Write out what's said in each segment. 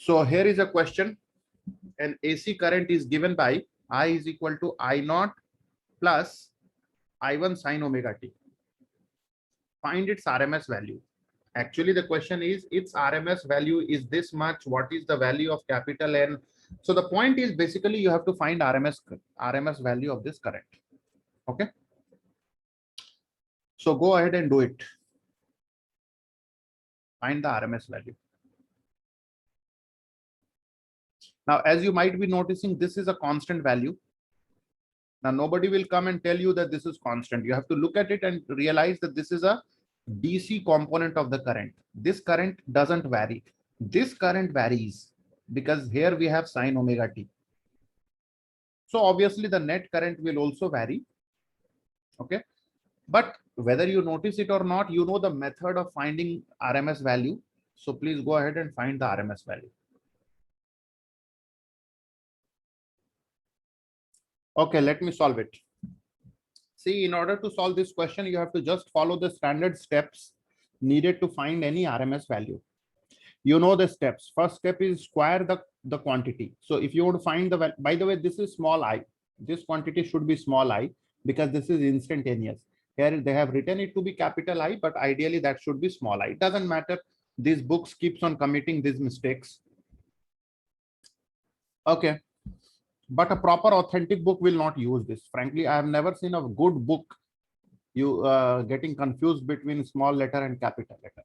So here is a question. An AC current is given by I is equal to I naught plus I1 sine omega t. Find its RMS value. Actually, the question is its RMS value is this much. What is the value of capital N? So the point is basically you have to find RMS value of this current. Okay. So go ahead and do it. Find the RMS value. Now, as you might be noticing, this is a constant value. Now, nobody will come and tell you that this is constant. You have to look at it and realize that this is a DC component of the current. This current doesn't vary. This current varies because here we have sine omega t. So obviously the net current will also vary. Okay. But whether you notice it or not, you know the method of finding RMS value. So please go ahead and find the RMS value. Okay, let me solve it. See, in order to solve this question, you have to just follow the standard steps needed to find any RMS value. You know the steps. First step is square the quantity. So if you want to find the, by the way, this is small I. This quantity should be small I because this is instantaneous. Here they have written it to be capital I, but ideally that should be small I. It doesn't matter. These books keeps on committing these mistakes. Okay. But a proper authentic book will not use this. Frankly, I have never seen a good book you getting confused between small letter and capital letter.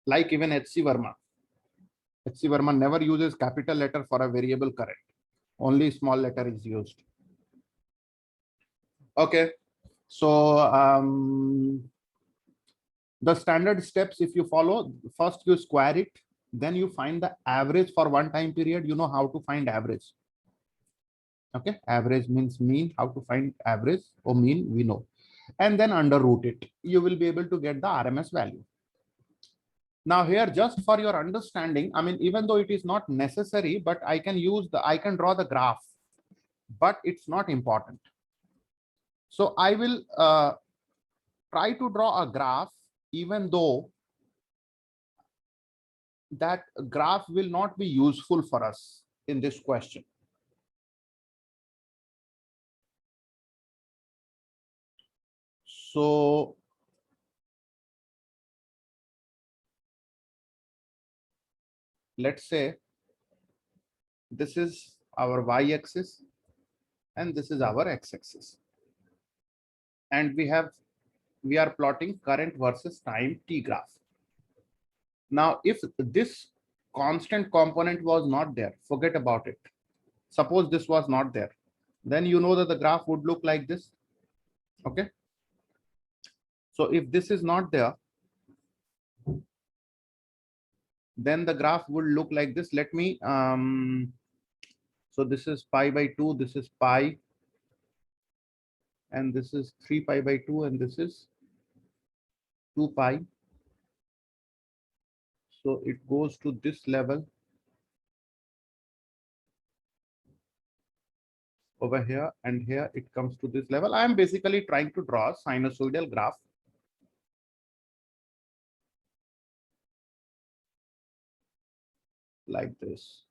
Like even H.C. Verma. H.C. Verma never uses capital letter for a variable current. Only small letter is used. Okay. So the standard steps, if you follow, first you square it, then you find the average for one time period. You know how to find average. Okay. Average means mean. How to find average or mean, we know. And then under root it, you will be able to get the RMS value. Now here, just for your understanding, I mean, even though it is not necessary, but I can draw the graph, but it's not important. So I will try to draw a graph, even though that graph will not be useful for us in this question. So let's say this is our y-axis and this is our x-axis, and we are plotting current versus time t graph. Now, if this constant component was not there, forget about it. Suppose this was not there, then you know that the graph would look like this. Okay. So if this is not there, then the graph would look like this. Let me, so this is pi by 2, this is pi, and this is 3 pi by 2, and this is 2 pi. So it goes to this level over here, and here it comes to this level. I am basically trying to draw a sinusoidal graph. Like this.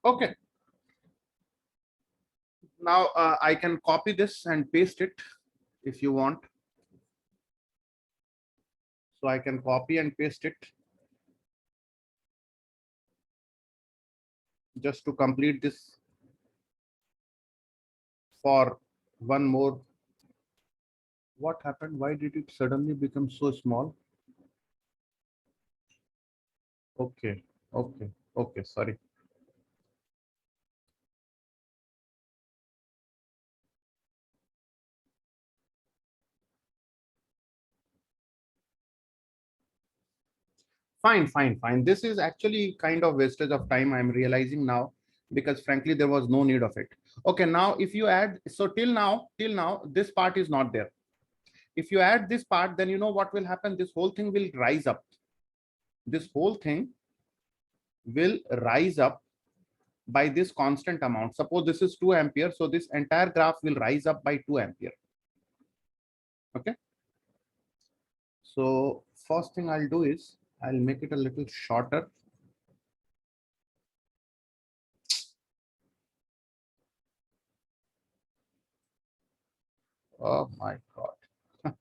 Okay. Now I can copy this and paste it if you want. So I can copy and paste it just to complete this for one more. What happened? Why did it suddenly become so small? Okay, okay, okay, sorry. Fine, fine, fine. This is actually kind of wastage of time, I'm realizing now, because frankly, there was no need of it. Okay, now if you add, so till now, this part is not there. If you add this part, then you know what will happen. This whole thing will rise up. This whole thing will rise up by this constant amount. Suppose this is 2 ampere, so this entire graph will rise up by 2 ampere. Okay. So first thing I'll do is I'll make it a little shorter. Oh my God.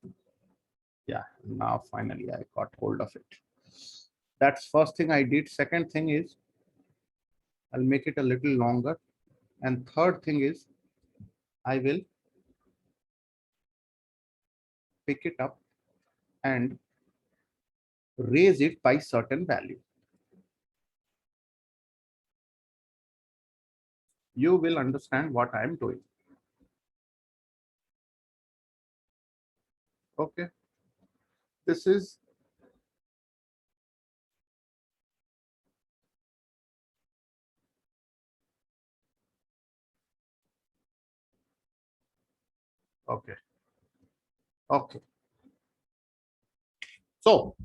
Yeah, now finally I got hold of it. That's first thing I did. Second thing is I'll make it a little longer. And third thing is I will pick it up and raise it by certain value. You will understand what I am doing. Okay. This is okay. Okay. So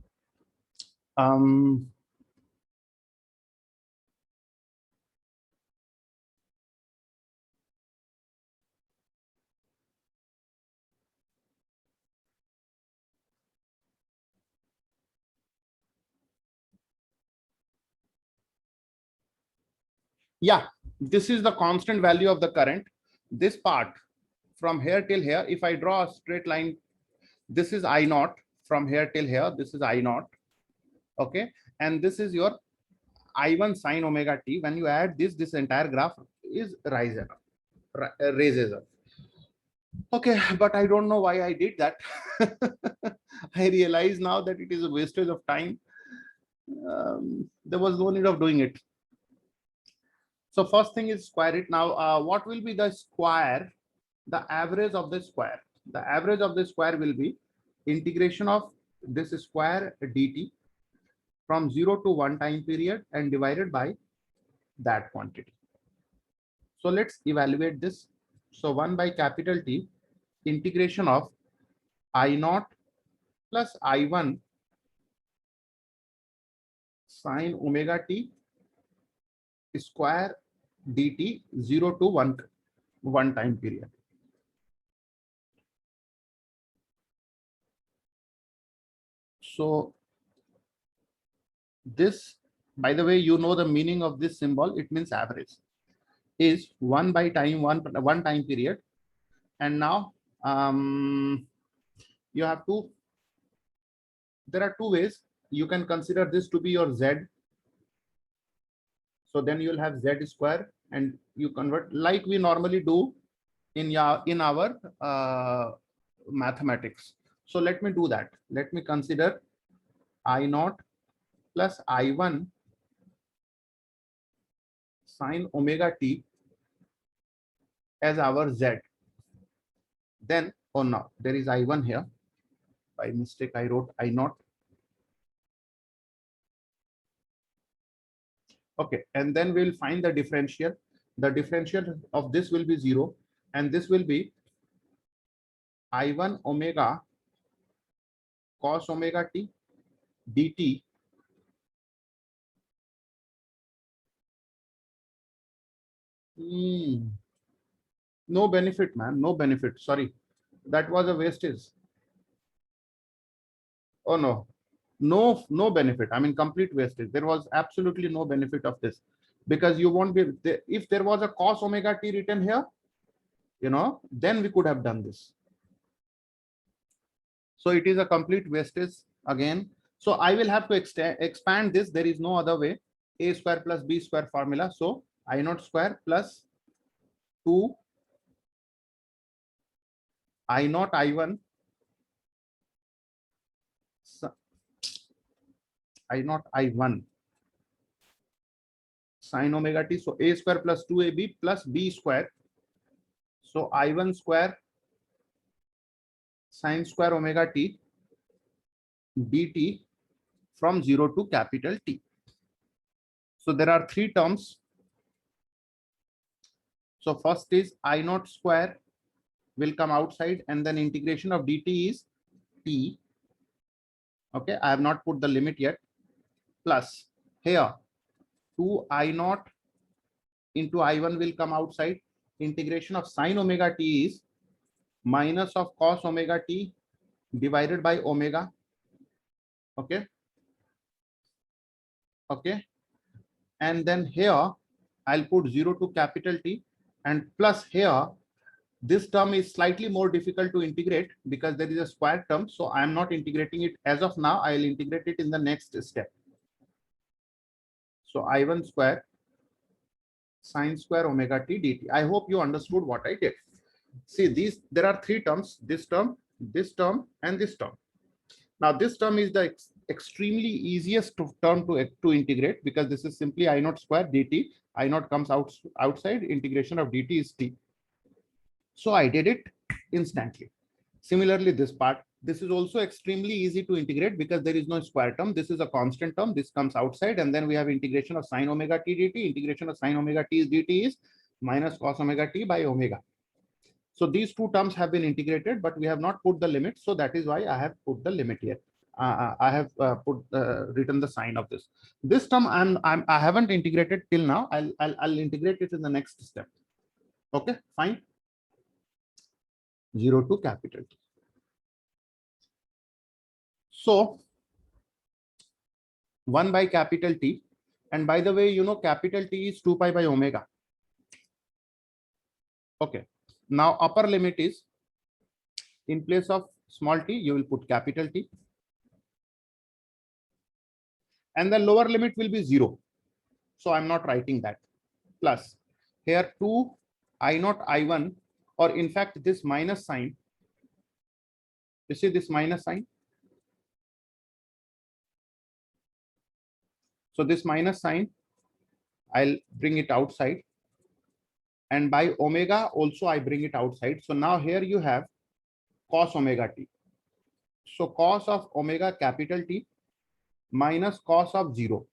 yeah, this is the constant value of the current. This part from here till here, if I draw a straight line, this is I naught from here till here. This is I naught. Okay. And this is your I1 sine omega t. When you add this entire graph is raises up. Okay, but I don't know why I did that. I realize now that it is a wastage of time. There was no need of doing it. So first thing is square it. Now, what will be the square, the average of the square? The average of the square will be integration of this square dt from 0 to 1 time period and divided by that quantity. So let's evaluate this. So 1 by capital T integration of I naught plus I1 sine omega t square dt 0 to 1 time period. So this, by the way, you know the meaning of this symbol. It means average is 1 by time one time period. And now you have to, there are two ways you can consider this to be your z. So then you'll have z square and you convert like we normally do in our mathematics. So let me do that. Let me consider I naught plus I1 sine omega t as our z. Then, oh no, there is I1 here. By mistake, I wrote I naught. Okay, and then we'll find the differential. The differential of this will be 0, and this will be I1 omega cos omega t dt no benefit, man, no benefit. Sorry, that was a wastage. Oh no, no benefit. I mean, complete wastage. There was absolutely no benefit of this because you won't be, if there was a cos omega t written here, you know, then we could have done this. So it is a complete wastage again. So I will have to expand this. There is no other way. A square plus b square formula. So I naught square plus 2 I naught I1 I naught I1 sine omega t. So a square plus 2ab plus b square. So I1 square sine square omega t dt from 0 to capital T. So there are three terms. So first is I naught square will come outside and then integration of dt is t. Okay, I have not put the limit yet. Plus here 2 I naught into I1 will come outside. Integration of sine omega t is minus of cos omega t divided by omega. Okay. Okay. And then here I'll put 0 to capital T, and plus here this term is slightly more difficult to integrate because there is a square term. So I'm not integrating it as of now. I'll integrate it in the next step. So I1 square sine square omega t dt. I hope you understood what I did. See, there are three terms, this term, and this term. Now this term is the extremely easiest term to integrate because this is simply I naught square dt. I naught comes outside, integration of dt is t. So I did it instantly. Similarly, this part, this is also extremely easy to integrate because there is no square term. This is a constant term. This comes outside, and then we have integration of sine omega t dt. Integration of sine omega t dt is minus cos omega t by omega. So these two terms have been integrated, but we have not put the limit. So that is why I have put the limit here. I have written the sign of this. This term I haven't integrated till now. I'll integrate it in the next step. Okay, fine. 0 to capital T. So 1 by capital T, and by the way, you know capital T is 2 pi by omega. Okay. Now upper limit is, in place of small t, you will put capital T. And the lower limit will be 0. So I'm not writing that. Plus here 2 I naught I1, or in fact this minus sign. You see this minus sign? So this minus sign, I'll bring it outside. And by omega also I bring it outside. So now here you have cos omega t. So cos of omega capital T minus cos of 0.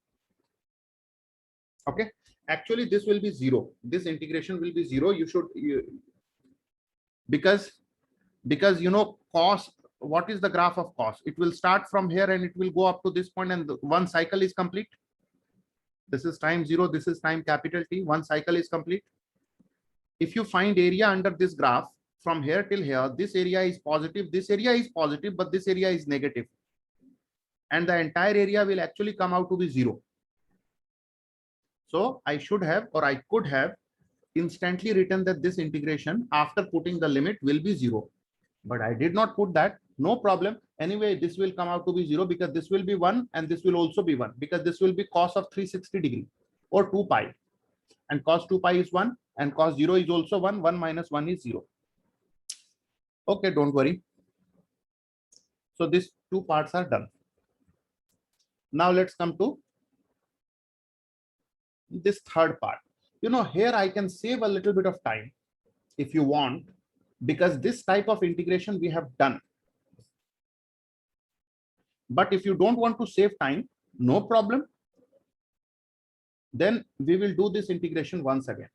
Okay. Actually, this will be 0. This integration will be 0. Because you know cos, what is the graph of cos? It will start from here and it will go up to this point, and one cycle is complete. This is time 0. This is time capital T. One cycle is complete. If you find area under this graph from here till here, this area is positive, this area is positive, but this area is negative. And the entire area will actually come out to be 0. So I should have, or I could have instantly written that this integration after putting the limit will be 0. But I did not put that. No problem. Anyway, this will come out to be 0 because this will be 1 and this will also be 1 because this will be cos of 360 degree or 2 pi. And cos 2 pi is 1 and cos 0 is also 1. 1 minus 1 is 0. Okay, don't worry. So these two parts are done. Now let's come to this third part. You know, here I can save a little bit of time if you want, because this type of integration we have done. But if you don't want to save time, no problem. Then we will do this integration once again.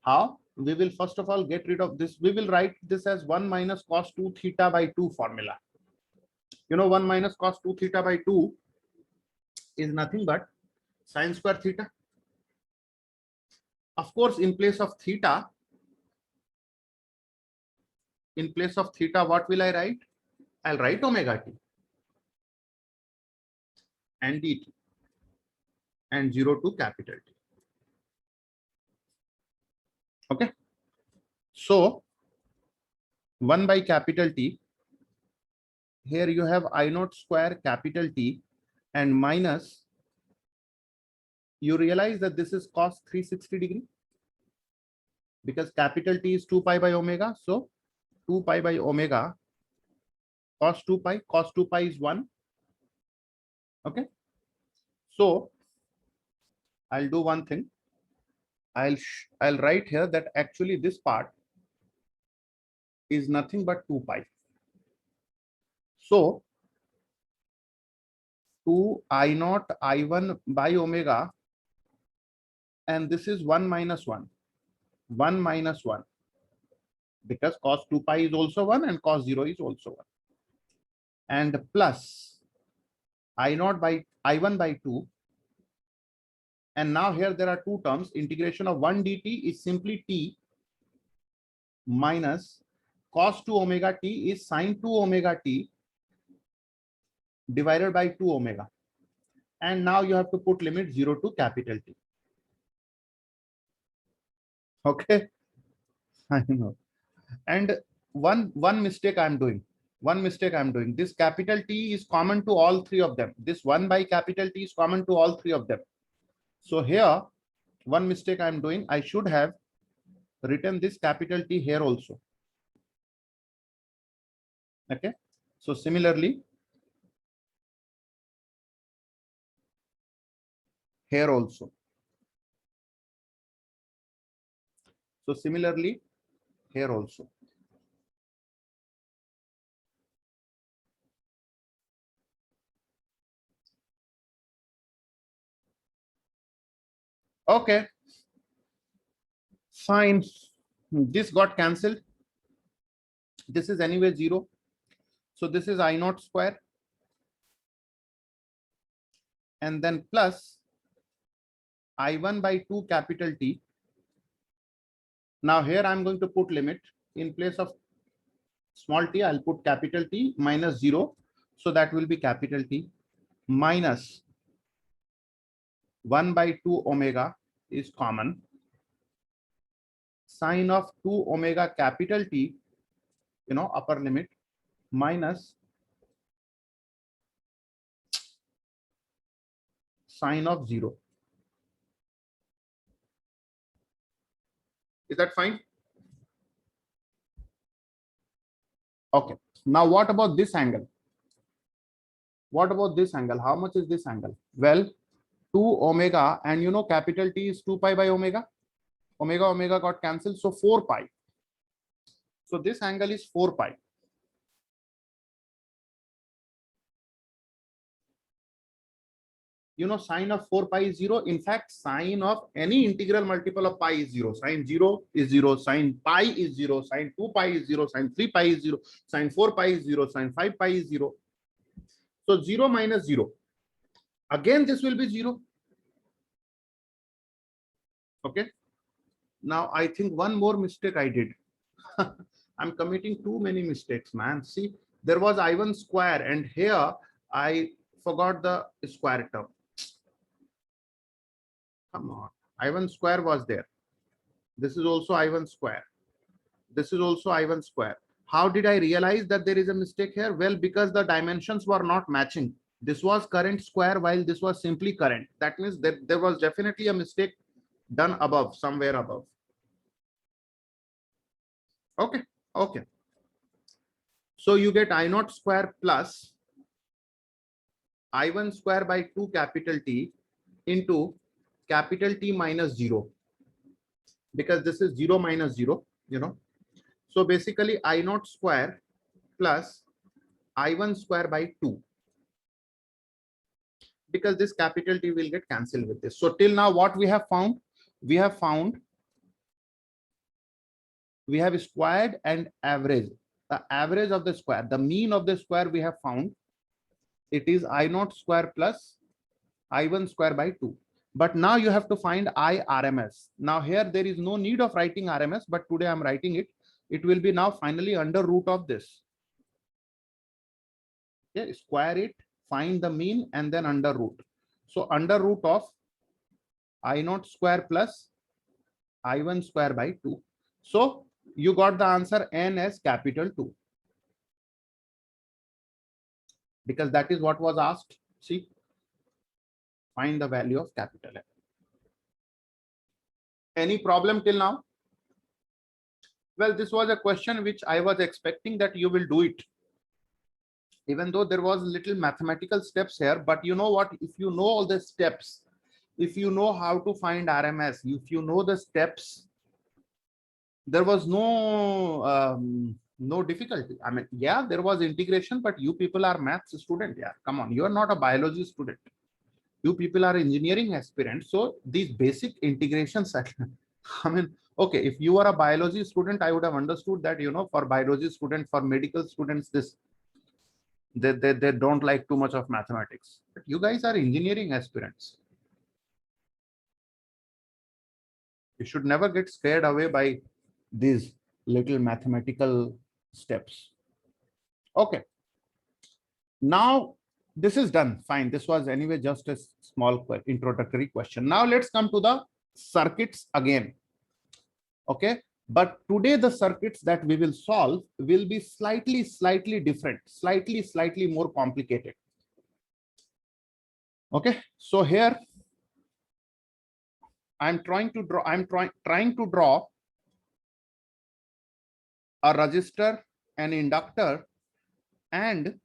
How? We will first of all get rid of this. We will write this as 1 minus cos 2 theta by 2 formula. You know, 1 minus cos 2 theta by 2 is nothing but sine square theta. Of course, in place of theta, what will I write? I'll write omega t and dt and 0 to capital T. Okay. So 1 by capital T. Here you have I naught square capital T and minus, you realize that this is cos 360 degree because capital T is 2 pi by omega. So 2 pi by omega cos 2 pi is 1. Okay. So I'll do one thing. I'll write here that actually this part is nothing but 2 pi. So 2 I naught I1 by omega, and this is 1 minus 1. 1 minus 1. Because cos 2 pi is also 1 and cos 0 is also 1. And plus I naught by I1 by 2 And now here there are two terms. Integration of 1 dt is simply t minus cos 2 omega t is sin 2 omega t divided by 2 omega. And now you have to put limit 0 to capital T. Okay. I know. And one mistake I'm doing. This capital T is common to all three of them. This 1 by capital T is common to all three of them. So here, one mistake I'm doing, I should have written this capital T here also. Okay. So similarly, here also. So similarly, here also. Okay. Fine. This got cancelled. This is anyway 0. So this is I naught square. And then plus I1 by 2 capital T. Now here I'm going to put limit. In place of small t, I'll put capital T minus 0. So that will be capital T minus 1 by 2 omega is common. Sine of 2 omega capital T, upper limit, minus sine of 0. Is that fine? Okay. Now what about this angle? What about this angle? How much is this angle? Well, 2 omega, and capital T is 2 pi by omega. Omega got cancelled. So 4 pi. So this angle is 4 pi. Sine of 4 pi is 0. In fact, sine of any integral multiple of pi is 0. Sine 0 is 0. Sine pi is 0. Sine 2 pi is 0. Sine 3 pi is 0. Sine 4 pi is 0. Sine 5 pi is 0. So 0 minus 0. Again, this will be 0. Okay. Now, I think one more mistake I did. I'm committing too many mistakes, man. See, there was I1 square, and here I forgot the square term. Come on. I1 square was there. This is also I1 square. This is also I1 square. How did I realize that there is a mistake here? Well, because the dimensions were not matching. This was current square while this was simply current. That means that there was definitely a mistake done above, somewhere above. Okay. Okay. So you get I naught square plus I1 square by 2 capital T into capital T minus 0. Because this is 0 minus 0, So basically I naught square plus I1 square by 2. Because this capital T will get cancelled with this. So till now what we have found? We have squared and average. The average of the square, the mean of the square we have found. It is I naught square plus I1 square by 2. But now you have to find IRMS. Now here there is no need of writing RMS, but today I'm writing it. It will be now finally under root of this. Okay, square it, find the mean, and then under root. So under root of I naught square plus I1 square by 2. So you got the answer n as capital 2. Because that is what was asked. See, find the value of capital N. Any problem till now? Well, this was a question which I was expecting that you will do it. Even though there was little mathematical steps here, but you know what? If you know all the steps, if you know how to find RMS, if you know the steps, there was no difficulty. I mean, yeah, there was integration, but you people are maths student. Yeah, come on, you are not a biology student. You people are engineering aspirants. So these basic integrations, I mean, okay, if you are a biology student, I would have understood that, for biology student, for medical students, they don't like too much of mathematics. But you guys are engineering aspirants. You should never get scared away by these little mathematical steps. Okay. Now this is done. Fine. This was anyway just a small introductory question. Now let's come to the circuits again. Okay. But today the circuits that we will solve will be slightly different, slightly more complicated. Okay. So here I'm trying to draw a resistor, an inductor, and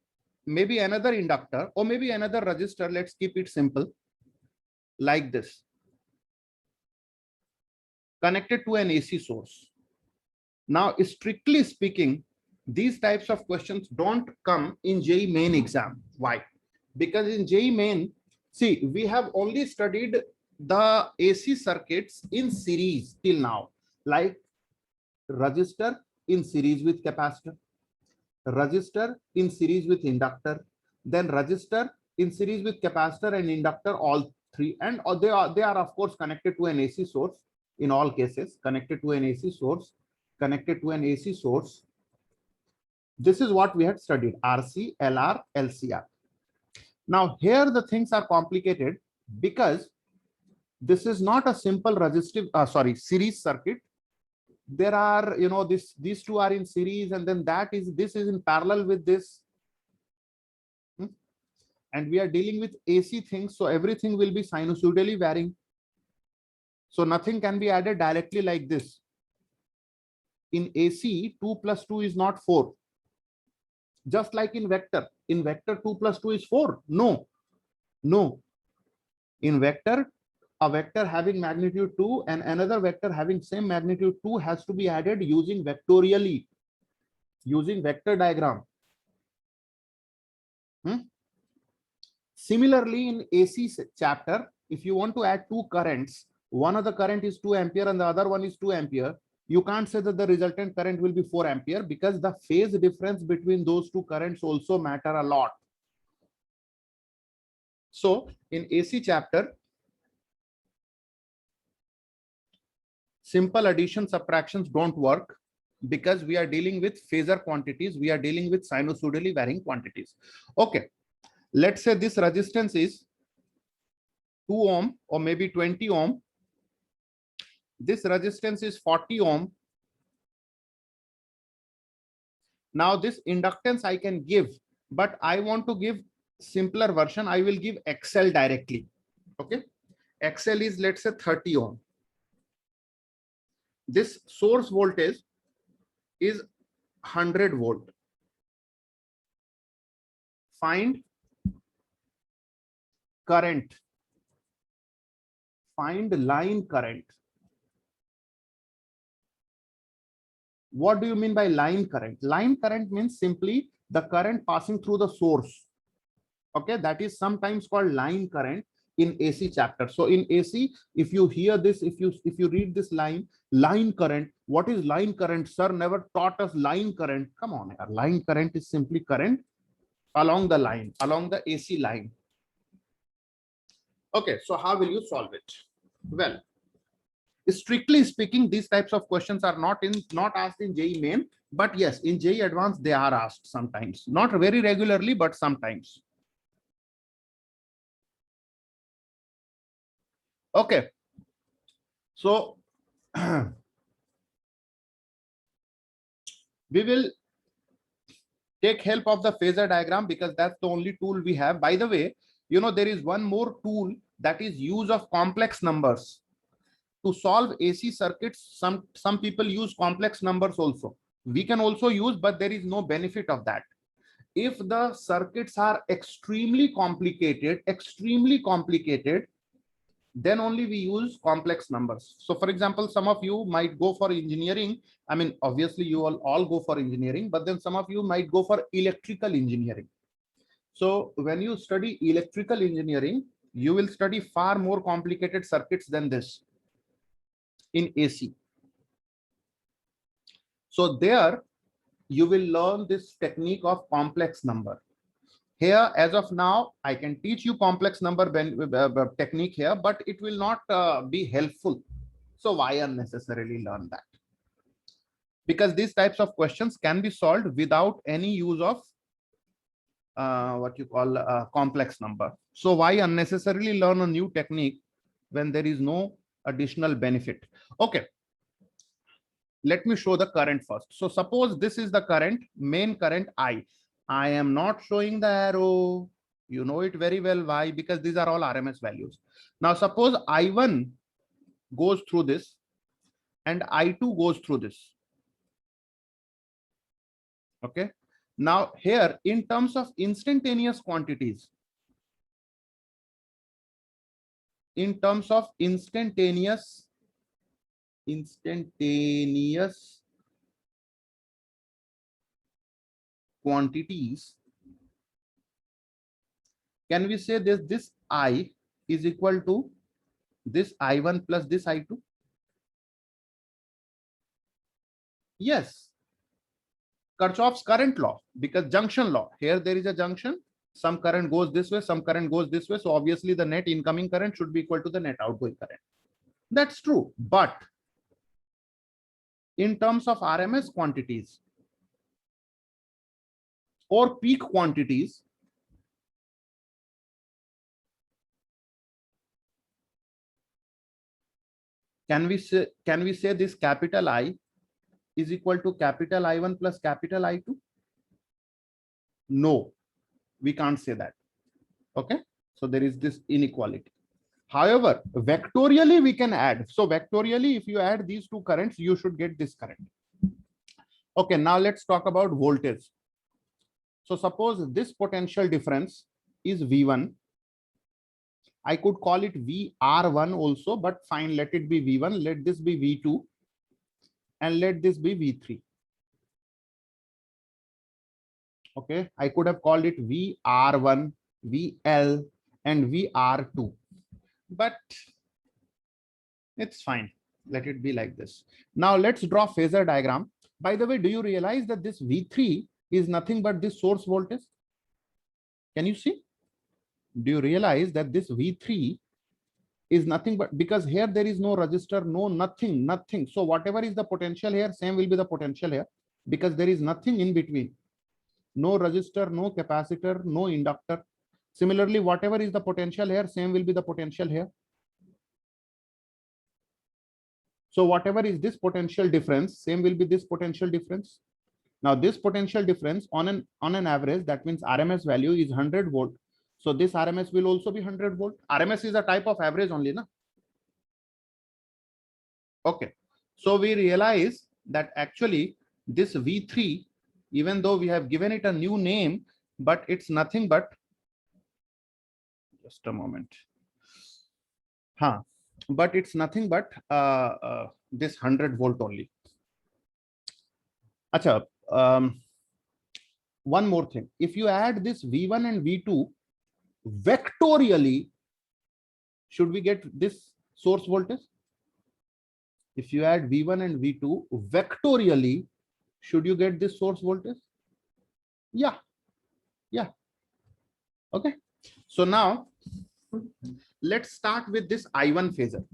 maybe another inductor or maybe another resistor. Let's keep it simple like this, connected to an AC source. Now, strictly speaking, these types of questions don't come in JEE main exam. Why? Because in JEE main, see, we have only studied the AC circuits in series till now, like resistor in series with capacitor, resistor in series with inductor, then resistor in series with capacitor and inductor, all three, and they are of course connected to an AC source in all cases, connected to an AC source, connected to an AC source. This is what we had studied, RC, LR, LCR. Now here the things are complicated because this is not a simple resistive, series circuit. There are, you know, these two are in series, and then this is in parallel with this. And we are dealing with AC things, so everything will be sinusoidally varying. So nothing can be added directly like this. In AC, 2 plus 2 is not 4. Just like in vector 2 plus 2 is 4. No. In vector, a vector having magnitude 2 and another vector having same magnitude 2 has to be added using vectorially, using vector diagram. Similarly, in AC chapter, if you want to add two currents, one of the current is 2 ampere and the other one is 2 ampere, you can't say that the resultant current will be 4 ampere because the phase difference between those two currents also matter a lot. So in AC chapter, simple addition subtractions don't work because we are dealing with phasor quantities. We are dealing with sinusoidally varying quantities. Okay. Let's say this resistance is 2 ohm or maybe 20 ohm. This resistance is 40 ohm. Now this inductance I can give, but I want to give simpler version. I will give XL directly. Okay. XL is, let's say, 30 ohm. This source voltage is 100 volt. Find current. Find line current. What do you mean by line current? Line current means simply the current passing through the source. Okay, that is sometimes called line current in AC chapter. So in AC, if you hear this, if you read this line current, what is line current? Sir never taught us line current. Come on, line current is simply current along the line, along the AC line. Okay, so how will you solve it? Well, strictly speaking, these types of questions are not asked in JEE main, but yes, in JEE advanced they are asked sometimes, not very regularly, but sometimes. Okay, so we will take help of the phasor diagram because that's the only tool we have. By the way, you know, there is one more tool, that is use of complex numbers. To solve AC circuits, some people use complex numbers also. We can also use, but there is no benefit of that. If the circuits are extremely complicated, then only we use complex numbers. So for example, some of you might go for engineering. I mean, obviously you all go for engineering, but then some of you might go for electrical engineering. So when you study electrical engineering, you will study far more complicated circuits than this in AC. So there you will learn this technique of complex number. Here, as of now, I can teach you complex number technique here, but it will not be helpful. So why unnecessarily learn that? Because these types of questions can be solved without any use of what you call a complex number. So why unnecessarily learn a new technique when there is no additional benefit? Okay, let me show the current first. So suppose this is the current, main current I. I am not showing the arrow. You know it very well. Why? Because these are all RMS values. Now suppose I1 goes through this and I2 goes through this. Okay. Now here, in terms of instantaneous quantities, in terms of instantaneous quantities, can we say this I is equal to this I1 plus this I2? Yes. Kirchhoff's current law, because junction law. Here there is a junction. Some current goes this way, some current goes this way. So obviously the net incoming current should be equal to the net outgoing current. That's true. But in terms of RMS quantities or peak quantities, can we say this capital I is equal to capital I1 plus capital I2? No, we can't say that. Okay, so there is this inequality. However, vectorially we can add. So vectorially, if you add these two currents, you should get this current. Okay, now let's talk about voltage. So suppose this potential difference is V1. I could call it VR1 also, but fine, let it be V1. Let this be V2 and let this be V3. Okay, I could have called it VR1, VL, and VR2, but it's fine. Let it be like this. Now let's draw phasor diagram. By the way, do you realize that this V3 is nothing but this source voltage? Can you see? Do you realize that this V3 is nothing but, because here there is no resistor, no nothing. So whatever is the potential here, same will be the potential here, because there is nothing in between. No resistor, no capacitor, no inductor. Similarly, whatever is the potential here, same will be the potential here. So whatever is this potential difference, same will be this potential difference. Now this potential difference on an average, that means RMS value is 100 volt. So this RMS will also be 100 volt. RMS is a type of average only, na? Okay. So we realize that actually this V3, even though we have given it a new name, but it's nothing but, just a moment. But it's nothing but this 100 volt only. Acha, one more thing. If you add this V1 and V2 vectorially, should we get this source voltage? If you add V1 and V2 vectorially, should you get this source voltage? Yeah. Okay. So now let's start with this I1 phasor.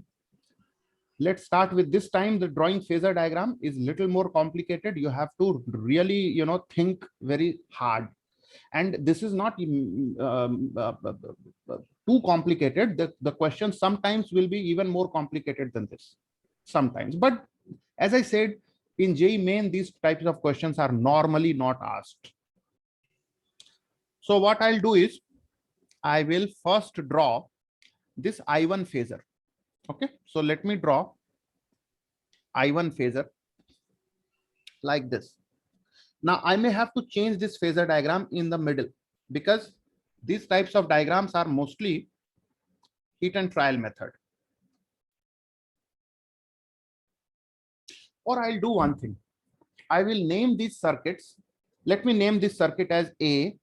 Let's start with this time. The drawing phasor diagram is little more complicated. You have to really, think very hard. And this is not too complicated. The question sometimes will be even more complicated than this. Sometimes. But as I said, in JEE Main, these types of questions are normally not asked. So what I'll do is, I will first draw this I1 phasor. Okay, so let me draw I1 phasor like this. Now I may have to change this phasor diagram in the middle, because these types of diagrams are mostly hit and trial method. Or I'll do one thing. I will name these circuits. Let me name this circuit as A,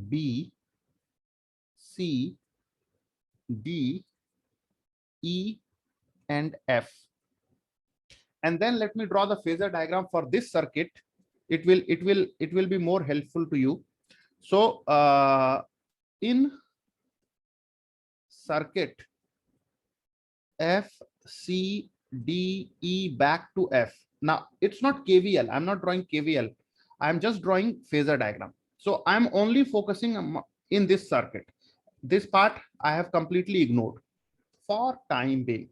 B, C, D, E, and F. And then let me draw the phasor diagram for this circuit. It will be more helpful to you. So in circuit F, C, DE back to F. Now it's not KVL. I'm not drawing KVL. I'm just drawing phasor diagram. So I'm only focusing in this circuit. This part I have completely ignored for time being.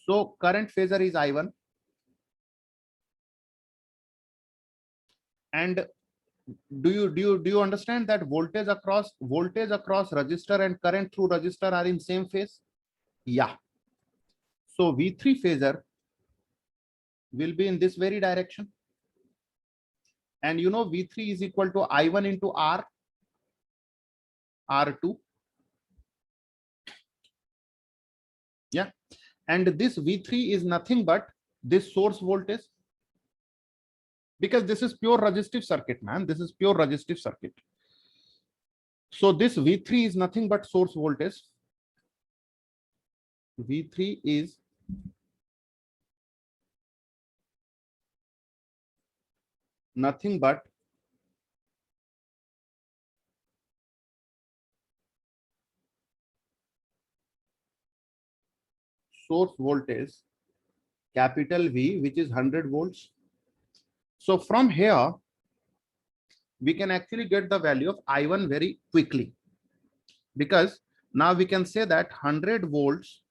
So current phasor is I1. And do you understand that voltage across resistor and current through resistor are in same phase? Yeah. So V3 phasor will be in this very direction. And you know V3 is equal to I1 into R2. Yeah. And this V3 is nothing but this source voltage, because this is pure resistive circuit, man. This is pure resistive circuit. So this V3 is nothing but source voltage. V3 is nothing but source voltage, capital V, which is 100 volts. So from here, we can actually get the value of I1 very quickly, because now we can say that 100 volts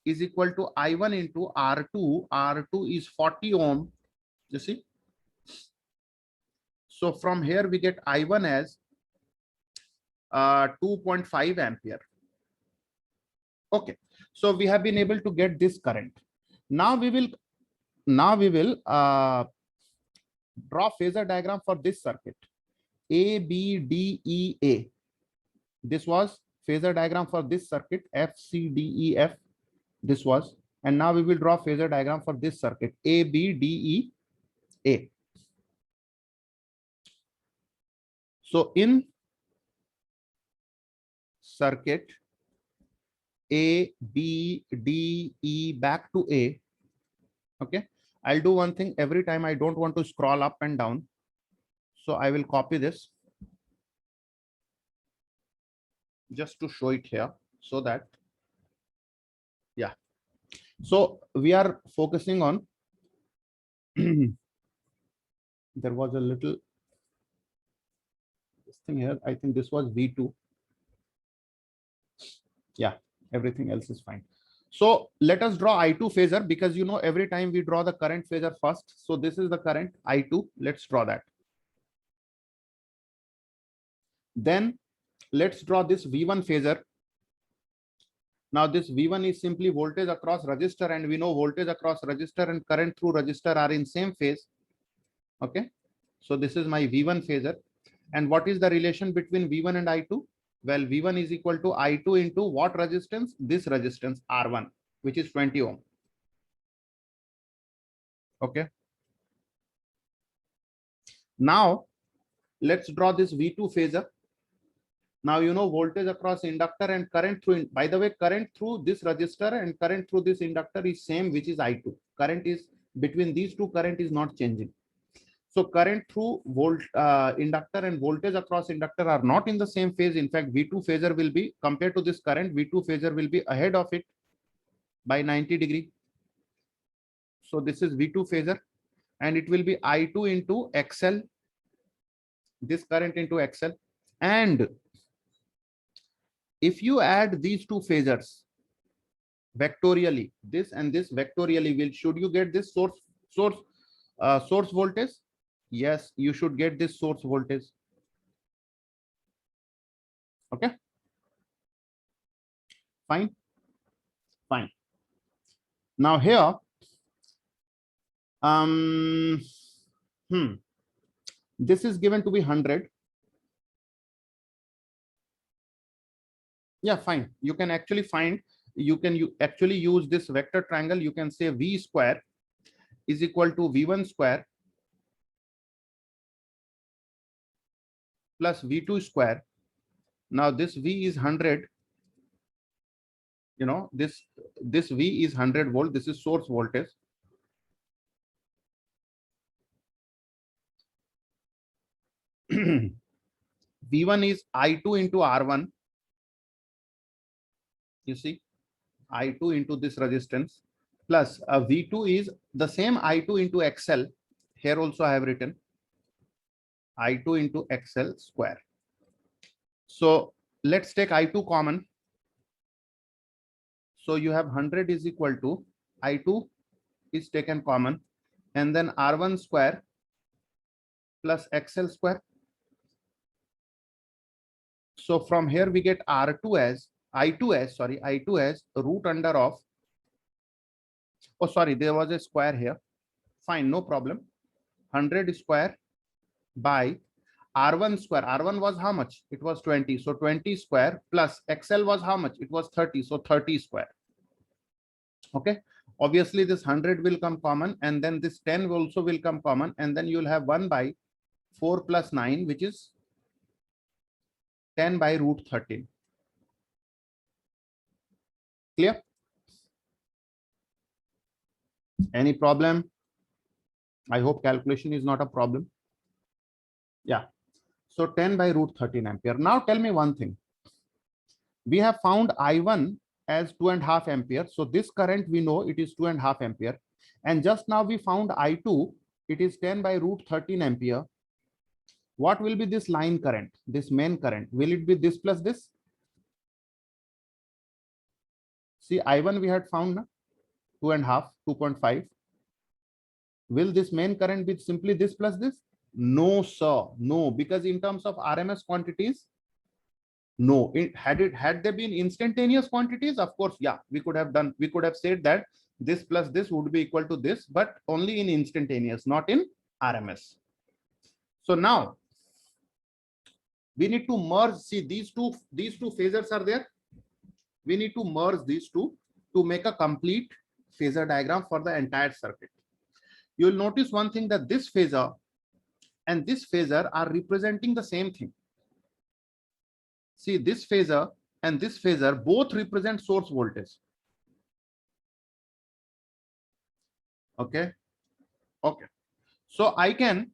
is equal to I1 into R2. R2 is 40 ohm. You see? So from here we get I1 as 2.5 ampere. Okay. So we have been able to get this current. Now we will draw phasor diagram for this circuit. A, B, D, E, A. This was phasor diagram for this circuit. F, C, D, E, F. This was. And now we will draw phasor diagram for this circuit. A, B, D, E, A. So in circuit A, B, D, E back to A. Okay. I'll do one thing. Every time I don't want to scroll up and down, so I will copy this just to show it here, so that, yeah. So we are focusing on there was a little this thing here. I think this was V2. Yeah, everything else is fine. So let us draw I2 phasor, because you know every time we draw the current phasor first. So this is the current I2. Let's draw that. Then let's draw this V1 phasor. Now this V1 is simply voltage across resistor, and we know voltage across resistor and current through resistor are in same phase. Okay. So this is my V1 phasor. And what is the relation between V1 and I2? Well, V1 is equal to I2 into what resistance? This resistance R1, which is 20 ohm. Okay. Now let's draw this V2 phasor. Now you know voltage across inductor and current through, by the way, current through this resistor and current through this inductor is same, which is I2. Current is between these two, current is not changing. So current through inductor and voltage across inductor are not in the same phase. In fact, V2 phasor will be, compared to this current, V2 phasor will be ahead of it by 90 degree. So this is V2 phasor, and it will be I2 into XL, this current into XL. And if you add these two phasors vectorially, this and this vectorially, should you get this source voltage? Yes, you should get this source voltage. Okay. Fine. Fine. Now here, this is given to be 100. Yeah, fine. You can actually find, you actually use this vector triangle. You can say V square is equal to V1 square plus V2 square. Now this V is 100. You know, this V is 100 volt. This is source voltage. V1 is I2 into R1. You see, I2 into this resistance. plus V2 is the same I2 into XL. Here also I have written I2 into XL square. So let's take I2 common. So you have 100 is equal to I2 is taken common, and then R1 square plus XL square. So from here we get I2 as root under of, oh sorry, there was a square here. Fine, no problem. 100 square by R1 square. R1 was how much? It was 20. So 20 square plus XL was how much? It was 30. So 30 square. Okay. Obviously this 100 will come common, and then this 10 also will come common, and then you'll have 1 by 4 plus 9, which is 10 by root 13. Clear? Any problem? I hope calculation is not a problem. Yeah. So 10 by root 13 ampere. Now tell me one thing. We have found I1 as 2.5 ampere. So this current we know it is 2.5 ampere. And just now we found I2, it is 10 by root 13 ampere. What will be this line current, this main current? Will it be this plus this? See, I1 we had found 2.5, 2.5. Will this main current be simply this plus this? No, sir. No, because in terms of RMS quantities, no. Had they been instantaneous quantities, of course, yeah, we could have said that this plus this would be equal to this, but only in instantaneous, not in RMS. So now we need to merge. See, these two phasors are there. We need to merge these two to make a complete phasor diagram for the entire circuit. You will notice one thing, that this phasor and this phasor are representing the same thing. See, this phasor and this phasor both represent source voltage. Okay. Okay. So I can,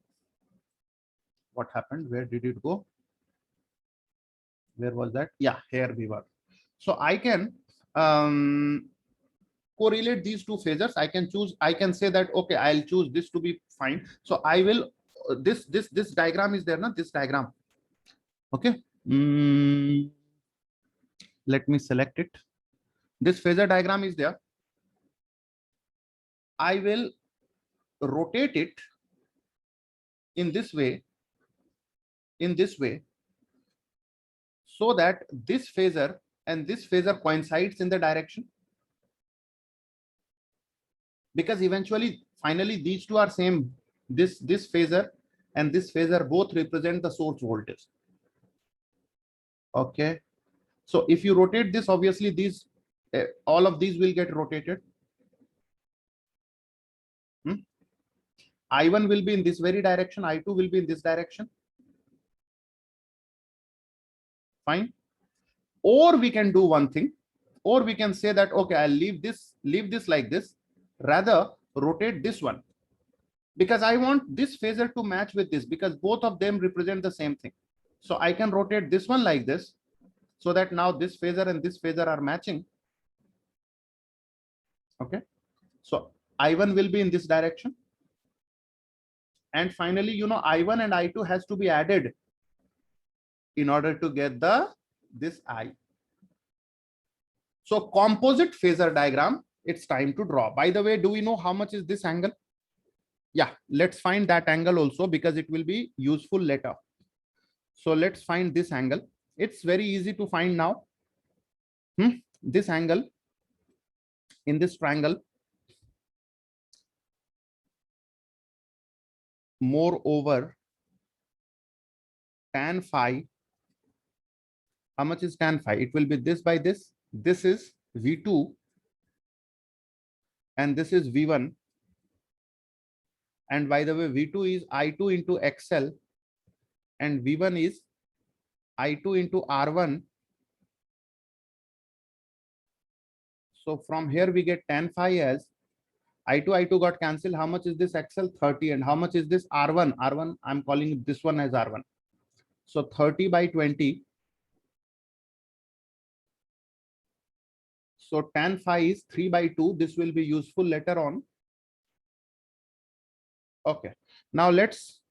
what happened? Where did it go? Where was that? Yeah, here we were. So I can correlate these two phasors. I can choose, I can say that, okay, I'll choose this to be fine. So I will, this diagram is there, na? This diagram. Okay. Let me select it. This phasor diagram is there. I will rotate it in this way, so that this phasor and this phasor coincides in the direction. Because eventually, finally, these two are same. This phasor and this phasor both represent the source voltage. Okay. So if you rotate this, obviously these all of these will get rotated. I1 will be in this very direction. I2 will be in this direction. Fine. Or we can do one thing, or we can say that, okay, I'll leave this like this, rather rotate this one, because I want this phasor to match with this, because both of them represent the same thing. So I can rotate this one like this, so that now this phasor and this phasor are matching. Okay. So I1 will be in this direction. And finally, you know, I1 and I2 has to be added in order to get this I. So composite phasor diagram, it's time to draw. By the way, do we know how much is this angle? Yeah, let's find that angle also, because it will be useful later. So let's find this angle. It's very easy to find now. This angle in this triangle, moreover, tan phi. How much is tan phi? It will be this by this. This is V2 and this is V1. And by the way, V2 is I2 into XL and V1 is I2 into R1. So from here we get tan phi as I2 got cancelled. How much is this XL? 30. And how much is this R1? R1, I'm calling this one as R1. So 30 by 20. So tan phi is 3/2. This will be useful later on. Okay. Now let's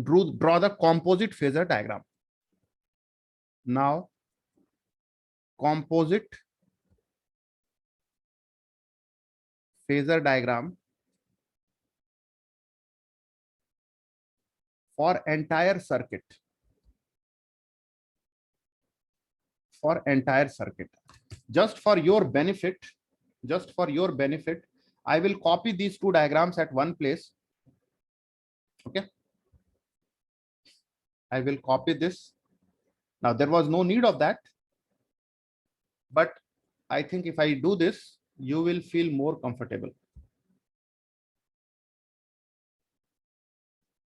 draw the composite phasor diagram. Now, composite phasor diagram for entire circuit. For entire circuit. Just for your benefit, I will copy these two diagrams at one place. Okay. I will copy this. Now there was no need of that, but I think if I do this, you will feel more comfortable.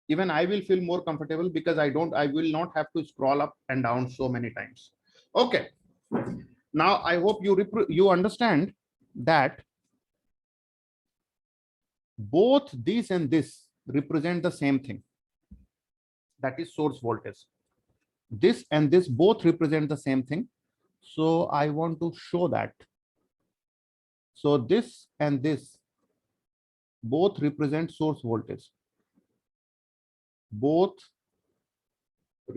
Even I will feel more comfortable because I will not have to scroll up and down so many times. Okay. Now I hope you understand that both this and this represent the same thing. That is source voltage. This and this both represent the same thing. So I want to show that. So this and this both represent source voltage. Both of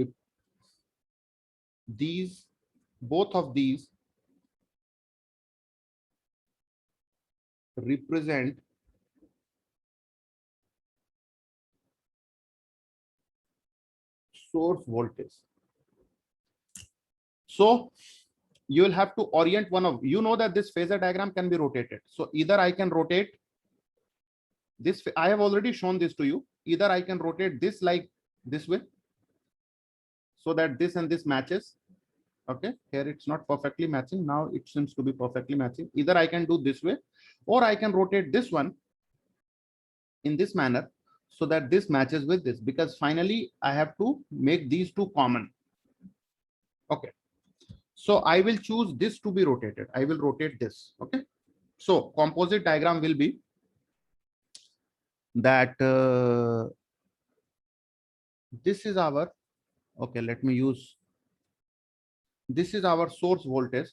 these represent source voltage. So you will have to orient one of, you know that this phasor diagram can be rotated. So either I can rotate this, I have already shown this to you. Either I can rotate this like this way, so that this and this matches. Okay, here it's not perfectly matching. Now it seems to be perfectly matching. Either I can do this way, or I can rotate this one in this manner so that this matches with this, because finally I have to make these two common. Okay. So I will choose this to be rotated. I will rotate this. Okay. So composite diagram will be that this is our, okay, let me use, this is our source voltage.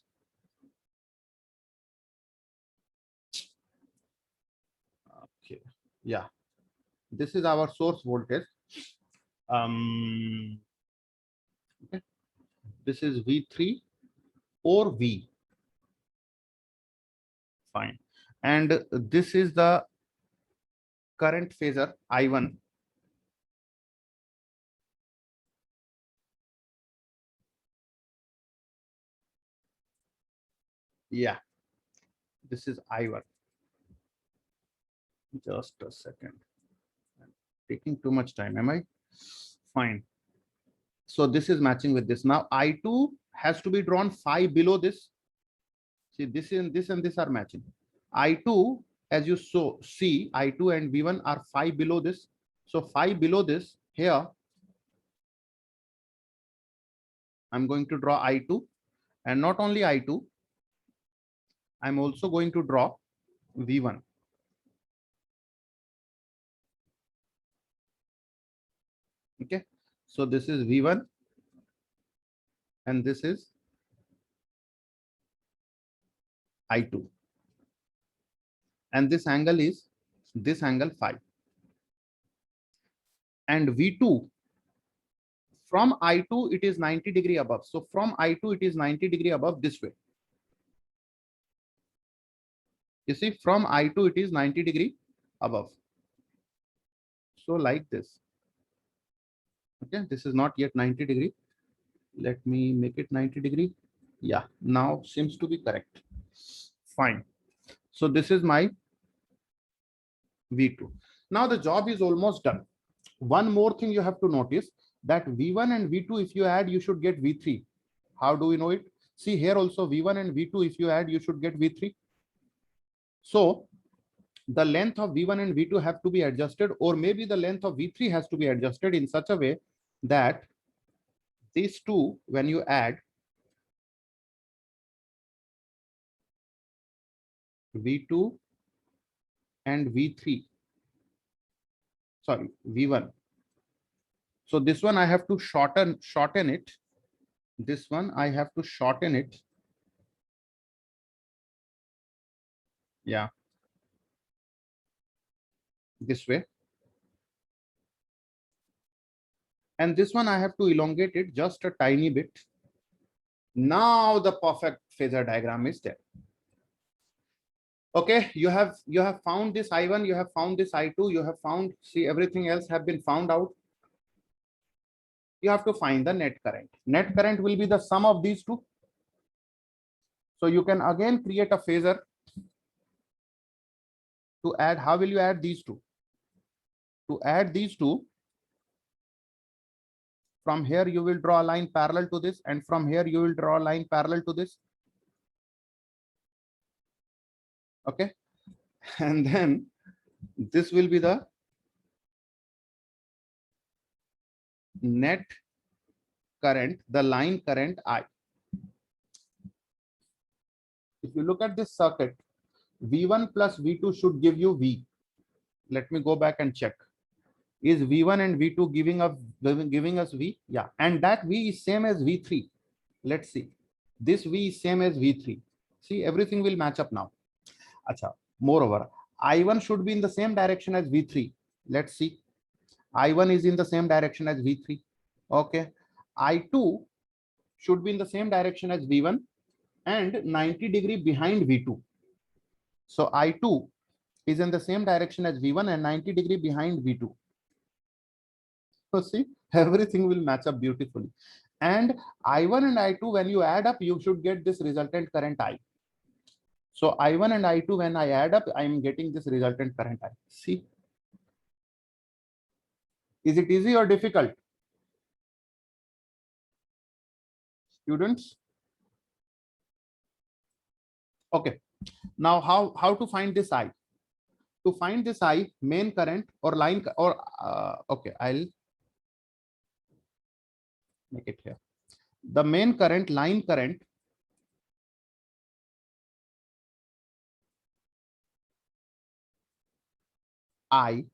Okay. Yeah. This is our source voltage. Okay. This is V3 or V. Fine. And this is the current phasor I1. Yeah. This is I1. Just a second. I'm taking too much time. Am I? Fine. So this is matching with this. Now I2 has to be drawn phi below this. See, this and this are matching. I2, as you see, I2 and V1 are phi below this. So phi below this here, I'm going to draw I2, and not only I2, I'm also going to draw V1. Okay, so this is V1 and this is I2. And this angle is this angle phi. And V2, from I2 it is 90 degree above. So from I2 it is 90 degree above this way. You see, from I2 it is 90 degree above. So like this. Okay, this is not yet 90 degree. Let me make it 90 degree. Yeah, now seems to be correct. Fine. So this is my V2. Now the job is almost done. One more thing you have to notice, that V1 and V2, if you add, you should get V3. How do we know it? See here also V1 and V2, if you add, you should get V3. So the length of V1 and V2 have to be adjusted, or maybe the length of V3 has to be adjusted in such a way that these two, when you add, V2 and V3, sorry, V1. So this one I have to shorten it. This one I have to shorten it Yeah, this way. And this one I have to elongate it just a tiny bit. Now the perfect phasor diagram is there. Okay, you have found this I1, you have found this I2, you have found, see, everything else have been found out. You have to find the net current. Net current will be the sum of these two. So you can again create a phasor to add. How will you add these two? To add these two, from here you will draw a line parallel to this, and from here you will draw a line parallel to this. Okay, and then this will be the net current, the line current I. If you look at this circuit, V1 plus V2 should give you V. Let me go back and check. Is V1 and V2 giving us V? Yeah, and that V is same as V3. Let's see. This V is same as V3. See, everything will match up now. Acha. Moreover, I1 should be in the same direction as V3. Let's see. I1 is in the same direction as V3. Okay. I2 should be in the same direction as V1 and 90 degree behind V2. So I2 is in the same direction as V1 and 90 degree behind V2. So see, everything will match up beautifully. And I1 and I2, when you add up, you should get this resultant current I. So I1 and I2, when I add up, I'm getting this resultant current I. See, is it easy or difficult? Students? Okay. Now, how to find this I? To find this I, main current or line or okay, I'll make it here. The main current, line current, I,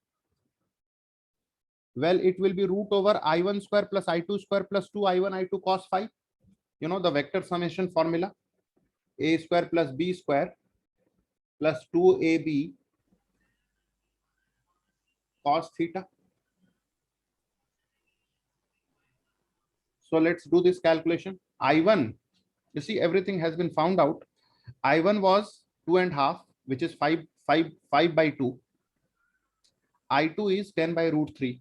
well, it will be root over I1 square plus I2 square plus 2I1 I2 cos phi. You know the vector summation formula, A square plus B square plus 2AB cos theta. So let's do this calculation. I1, you see, everything has been found out. I1 was 2.5, which is 5 by 2. I2 is 10 by root 3.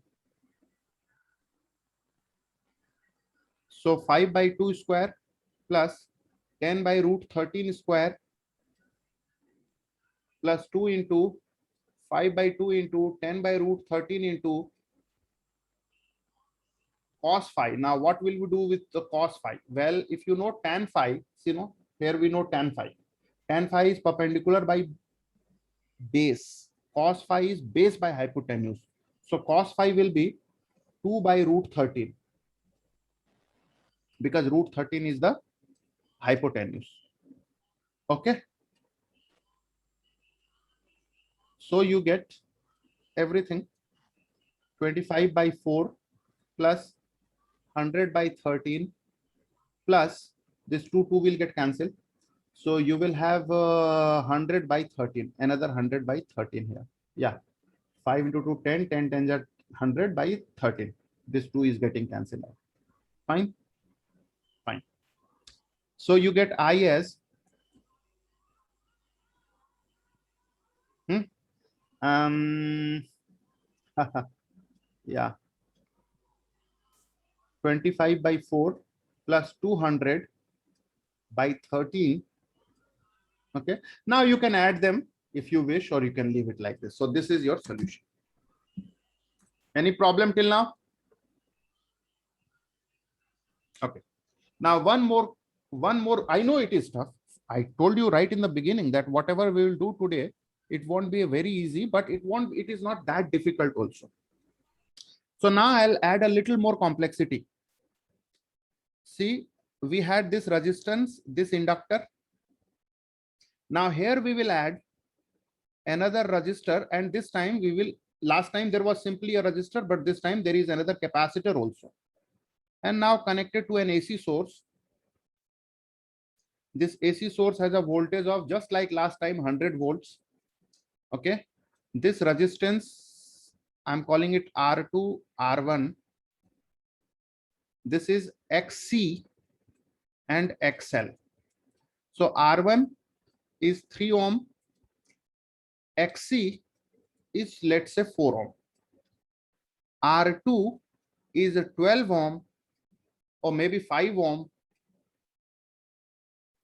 So 5 by 2 square plus 10 by root 13 square plus 2 into 5 by 2 into 10 by root 13 into cos phi. Now, what will we do with the cos phi? Well, if you know tan phi, you know, here we know tan phi. Tan phi is perpendicular by base. Cos phi is base by hypotenuse. So cos phi will be 2 by root 13 because root 13 is the hypotenuse. Okay. So you get everything 25 by 4 plus 100 by 13 plus this 2 will get cancelled. So you will have 100 by 13, another 100 by 13 here. Yeah, 5 into 2, 10, 10 tens are 100 by 13. This 2 is getting cancelled out. Fine. Fine. So you get I as yeah, 25 by 4 plus 200 by 13. Okay. Now you can add them if you wish, or you can leave it like this. So this is your solution. Any problem till now? Okay. Now one more. I know it is tough. I told you right in the beginning that whatever we will do today, it won't be very easy, but it is not that difficult also. So now I'll add a little more complexity. See, we had this resistance, this inductor. Now here we will add another resistor, and this time we will, last time there was simply a resistor, but this time there is another capacitor also. And now connected to an AC source. This AC source has a voltage of, just like last time, 100 volts. Okay, this resistance, I'm calling it R2, R1. This is XC and XL. So R1 is 3 ohm, XC is, let's say, 4 ohm, R2 is a 12 ohm or maybe 5 ohm,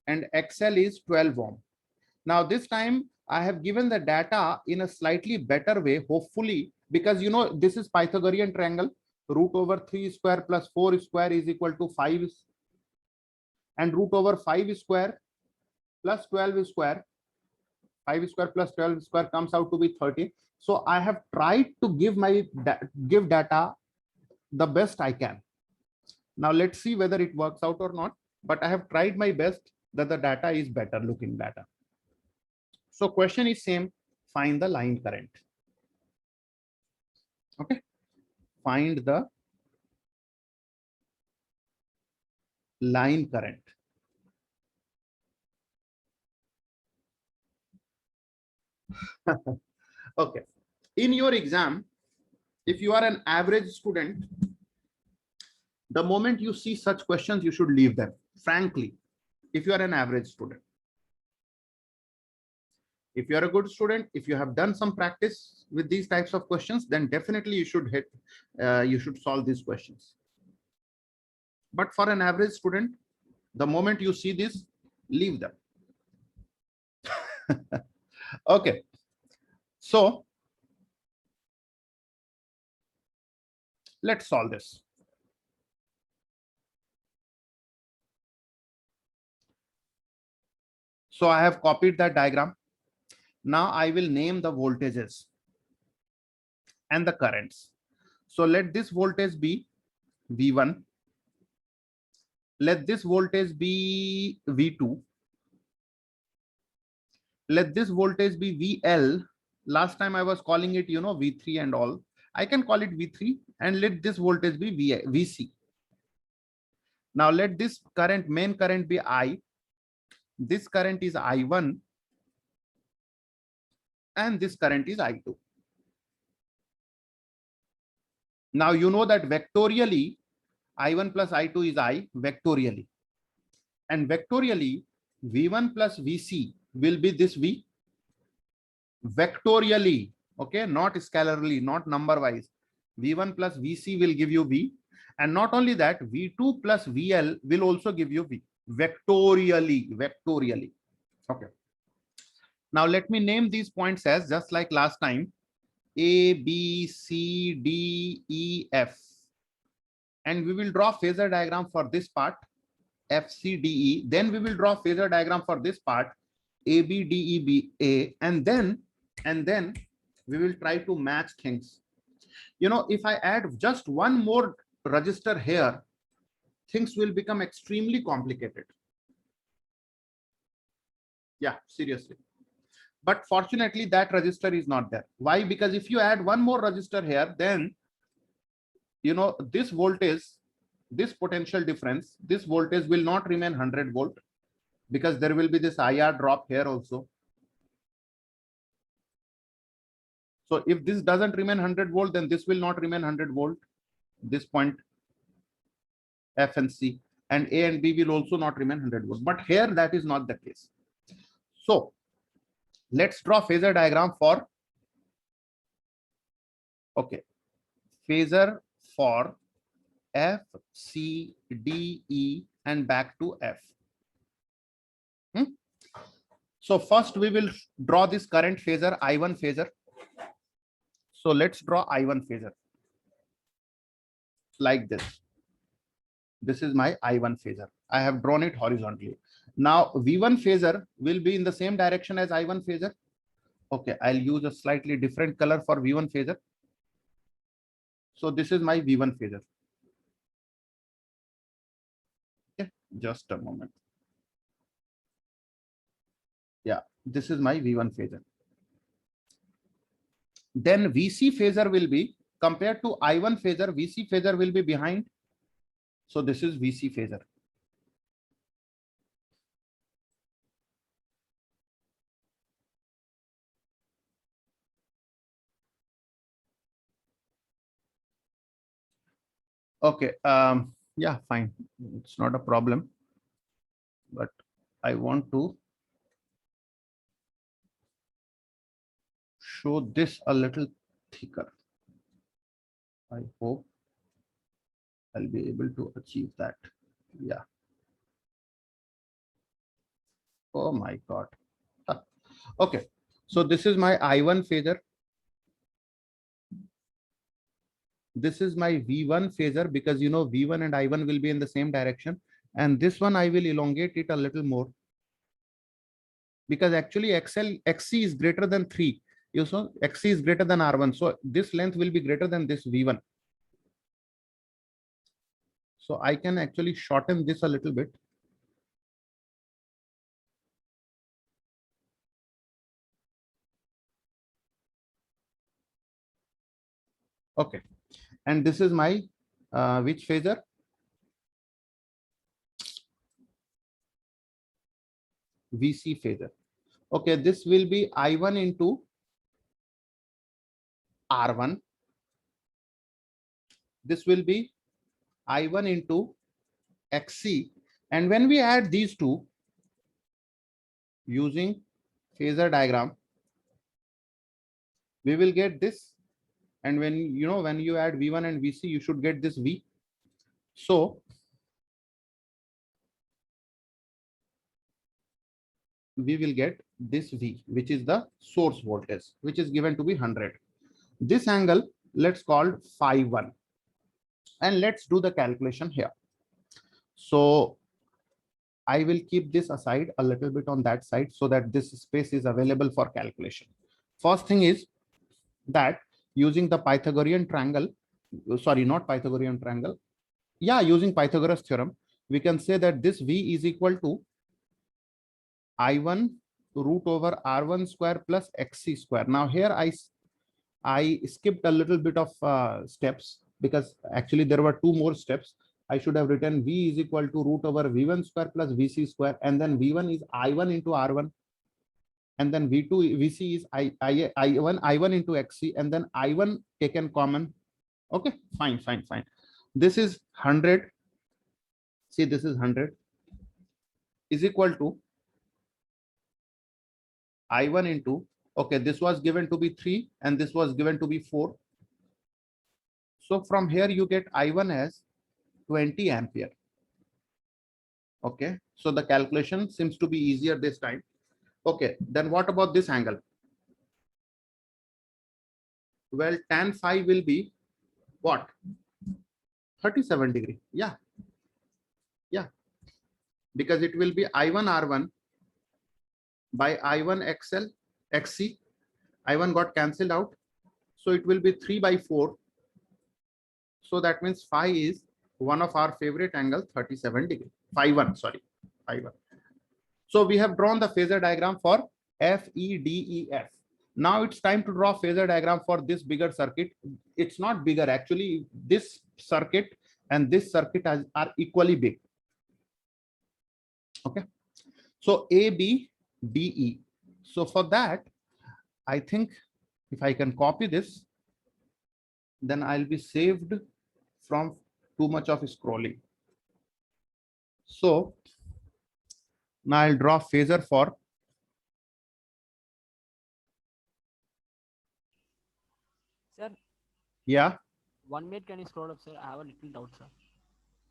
and XL is 12 ohm. Now this time I have given the data in a slightly better way, hopefully, because you know this is Pythagorean triangle. Root over 3 square plus 4 square is equal to 5, and root over 5 square plus 12 square, 5 square plus 12 square comes out to be 30. So I have tried to give data the best I can. Now let's see whether it works out or not, but I have tried my best that the data is better looking data. So question is same, find the line current. Okay, find the line current. Okay, in your exam, if you are an average student, the moment you see such questions, you should leave them, frankly, if you are an average student. If you are a good student, if you have done some practice with these types of questions, then definitely you should solve these questions. But for an average student, the moment you see this, leave them. Okay, so let's solve this. So I have copied that diagram. Now I will name the voltages and the currents. So let this voltage be V1. Let this voltage be V2. Let this voltage be VL. Last time I was calling it, V3 and all. I can call it V3, and let this voltage be VC. Now let this current, main current, be I. This current is I1, and this current is I2. Now you know that vectorially I1 plus I2 is I vectorially, and vectorially V1 plus VC will be this V vectorially. Okay, not scalarly, not number wise. V1 plus VC will give you V, and not only that, V2 plus VL will also give you V vectorially. Okay, now let me name these points as, just like last time, A, B, C, D, E, F, and we will draw phasor diagram for this part, F, C, D, E. Then we will draw phasor diagram for this part, A, B, D, E, B, A, and then we will try to match things. If I add just one more register here, things will become extremely complicated. Yeah, seriously. But fortunately, that register is not there. Why? Because if you add one more register here, then this voltage, this potential difference, this voltage will not remain 100 volt, because there will be this IR drop here also. So if this doesn't remain 100 volt, then this will not remain 100 volt, this point F and C, and A and B will also not remain 100 volt. But here that is not the case. So let's draw phasor diagram for, okay, phasor for F, C, D, E, and back to F. So first we will draw this current phasor, I1 phasor. So let's draw I1 phasor like this. This is my I1 phasor. I have drawn it horizontally. Now V1 phasor will be in the same direction as I1 phasor. Okay, I'll use a slightly different color for V1 phasor. So this is my V1 phasor. Okay, just a moment. Yeah, this is my V1 phasor. Then VC phasor will be, compared to I1 phasor, VC phasor will be behind. So this is VC phasor. Okay. Yeah, fine. It's not a problem, but I want to show this a little thicker. I hope I'll be able to achieve that. Yeah. Oh my God. Huh. Okay. So this is my I1 phasor. This is my V1 phasor, because you know V1 and I1 will be in the same direction. And this one I will elongate it a little more, because actually XC is greater than 3. You saw XC is greater than R1. So this length will be greater than this V1. So I can actually shorten this a little bit. Okay. And this is my which phasor? VC phasor. Okay, this will be I1 into R1. This will be I1 into XC. And when we add these two using phasor diagram, we will get this. And when when you add V1 and VC, you should get this V. So we will get this V, which is the source voltage, which is given to be 100. This angle, let's call phi 1. And let's do the calculation here. So I will keep this aside a little bit on that side, so that this space is available for calculation. First thing is that using the Pythagorean triangle, sorry, not Pythagorean triangle. Yeah, using Pythagoras theorem, we can say that this V is equal to I1 root over R1 square plus XC square. Now here I skipped a little bit of steps, because actually there were two more steps. I should have written V is equal to root over V1 square plus VC square, and then V1 is I1 into R1, and then V2 VC is I1 into XC, and then I1 taken common. Okay, fine. This is 100. See, this is 100 is equal to I1 into, okay, this was given to be 3 and this was given to be 4. So from here you get I1 as 20 ampere. Okay, so the calculation seems to be easier this time. Okay, then what about this angle? Well, tan phi will be what? 37 degree. Yeah, because it will be I1 R1 by I1 XL XC. I1 got cancelled out. So it will be 3 by 4. So that means phi is one of our favorite angle, 37 degree. Phi 1, sorry, phi 1. So we have drawn the phasor diagram for FEDEF. Now it's time to draw phasor diagram for this bigger circuit. It's not bigger, actually. This circuit and this circuit are equally big. Okay. So ABDE. So for that, I think if I can copy this, then I'll be saved from too much of scrolling. So now I'll draw phasor for. Sir, Yeah. 1 minute, can you scroll up, sir? I have a little doubt, sir.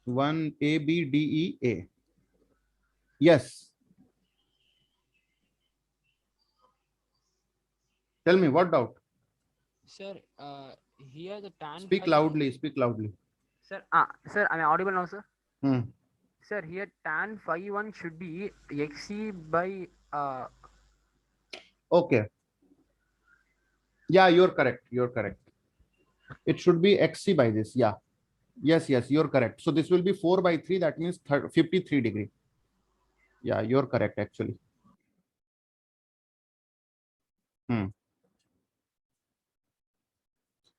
1 ABDEA. Yes. Tell me, what doubt? Sir, here the tan Speak phi. loudly. Speak loudly. Sir, sir, am I audible now, sir? Hmm. Sir, here tan phi 1 should be XC by Okay. Yeah, you're correct. You're correct. It should be XC by this. Yeah. Yes, you're correct. So this will be 4 by 3. That means 53 degree. Yeah, you're correct, actually. Hmm.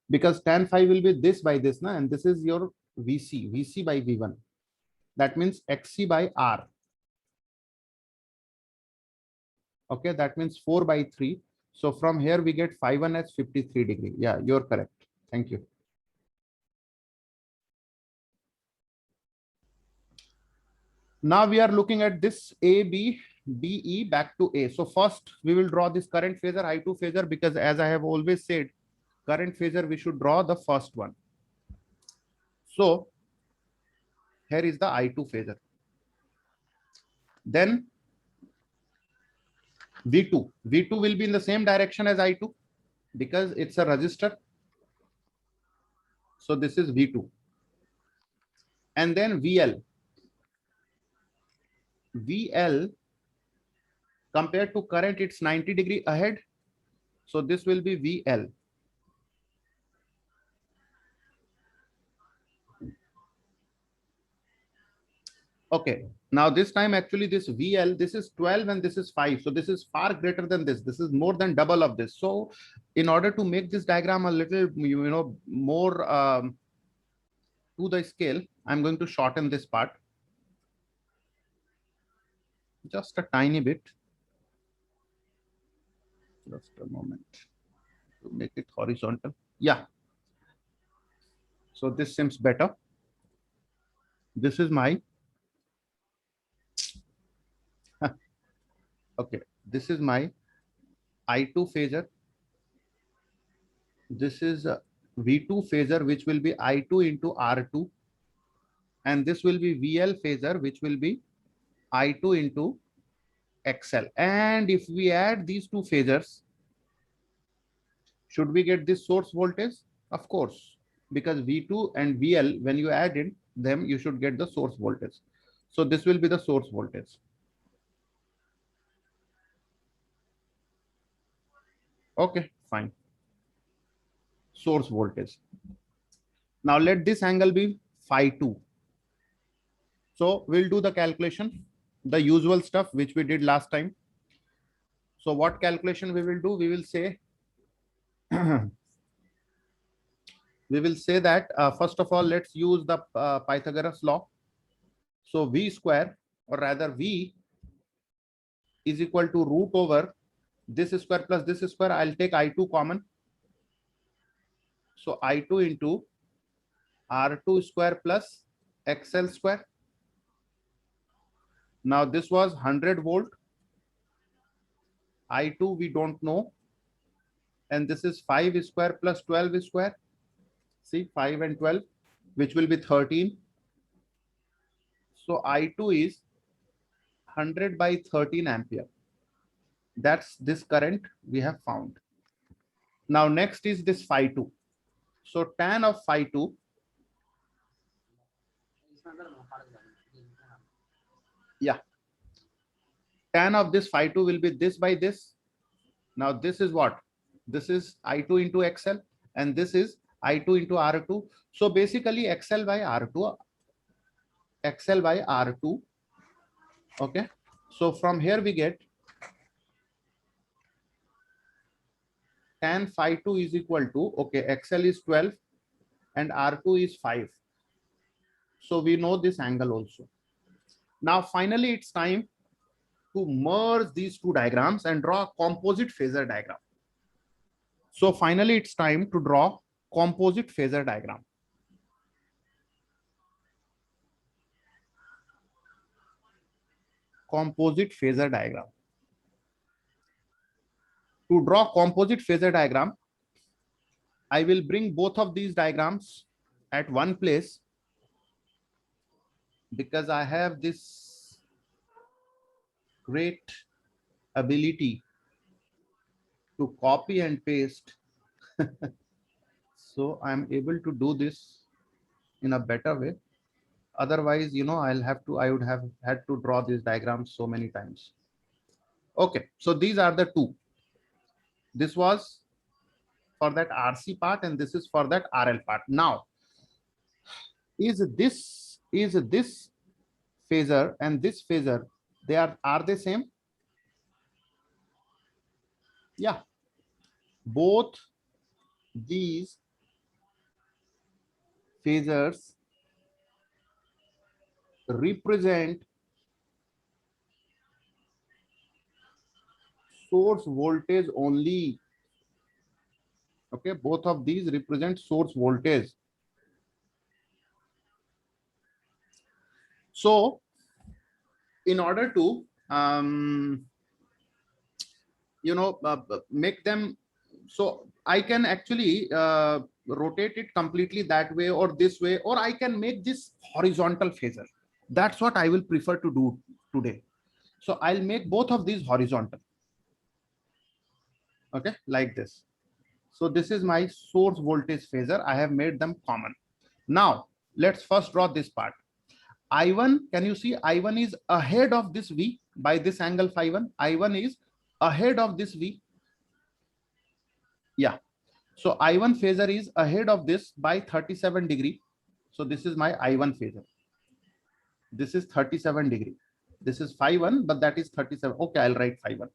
Because tan phi will be this by this, na? And this is your VC by V1. That means XC by R. Okay, that means 4 by 3. So from here we get phi 1 as 53 degree. Yeah, you're correct. Thank you. Now we are looking at this A, B, B, E back to A. So first we will draw this current phasor, I2 phasor, because as I have always said, current phasor, we should draw the first one. So here is the I2 phasor. Then V2. V2 will be in the same direction as I2 because it's a resistor. So this is V2. And then VL. VL compared to current, it's 90° ahead. So this will be VL. Okay. Now this time actually this VL, this is 12 and this is 5. So this is far greater than this. This is more than double of this. So in order to make this diagram a little, more to the scale, I'm going to shorten this part just a tiny bit. Just a moment to make it horizontal. Yeah. So this seems better. This is my, okay, this is my I2 phasor. This is V2 phasor, which will be I2 into R2. And this will be VL phasor, which will be I2 into XL. And if we add these two phasors, should we get this source voltage? Of course, because V2 and VL, when you add in them, you should get the source voltage. So this will be the source voltage. Okay, fine. Source voltage. Now let this angle be phi 2. So we'll do the calculation, the usual stuff which we did last time. So what calculation we will do? We will say, that first of all, let's use the Pythagoras law. So V square, or rather V, is equal to root over this square plus this square. I'll take I2 common. So I2 into R2 square plus XL square. Now this was 100 volt. I2 we don't know. And this is 5 square plus 12 square. See, 5 and 12, which will be 13. So I2 is 100 by 13 ampere. That's this current we have found. Now next is this phi 2. So tan of phi 2, yeah, tan of this phi 2 will be this by this. Now this is what? This is I2 into XL, and this is I2 into R2. So basically XL by R2, XL by R2. Okay. So from here we get tan phi 2 is equal to, okay, XL is 12 and R2 is 5. So we know this angle also. Now finally it's time to merge these two diagrams and draw a composite phasor diagram. So finally it's time to draw composite phasor diagram. Composite phasor diagram. To draw composite phasor diagram, I will bring both of these diagrams at one place because I have this great ability to copy and paste. So I'm able to do this in a better way. Otherwise, I would have had to draw these diagrams so many times. Okay, so these are the two. This was for that RC part and this is for that RL part. Now, is this phasor and this phasor, are they same? Yeah, both these phasors represent source voltage only. Okay, both of these represent source voltage. So in order to make them, so I can actually rotate it completely that way or this way, or I can make this horizontal phasor. That's what I will prefer to do today. So I'll make both of these horizontal. Okay, like this. So this is my source voltage phasor. I have made them common. Now let's first draw this part. I1, can you see I1 is ahead of this V by this angle phi 1? I1 is ahead of this V. Yeah. So I1 phasor is ahead of this by 37 degree. So this is my I1 phasor. This is 37 degree. This is phi 1, but that is 37. Okay, I'll write phi 1.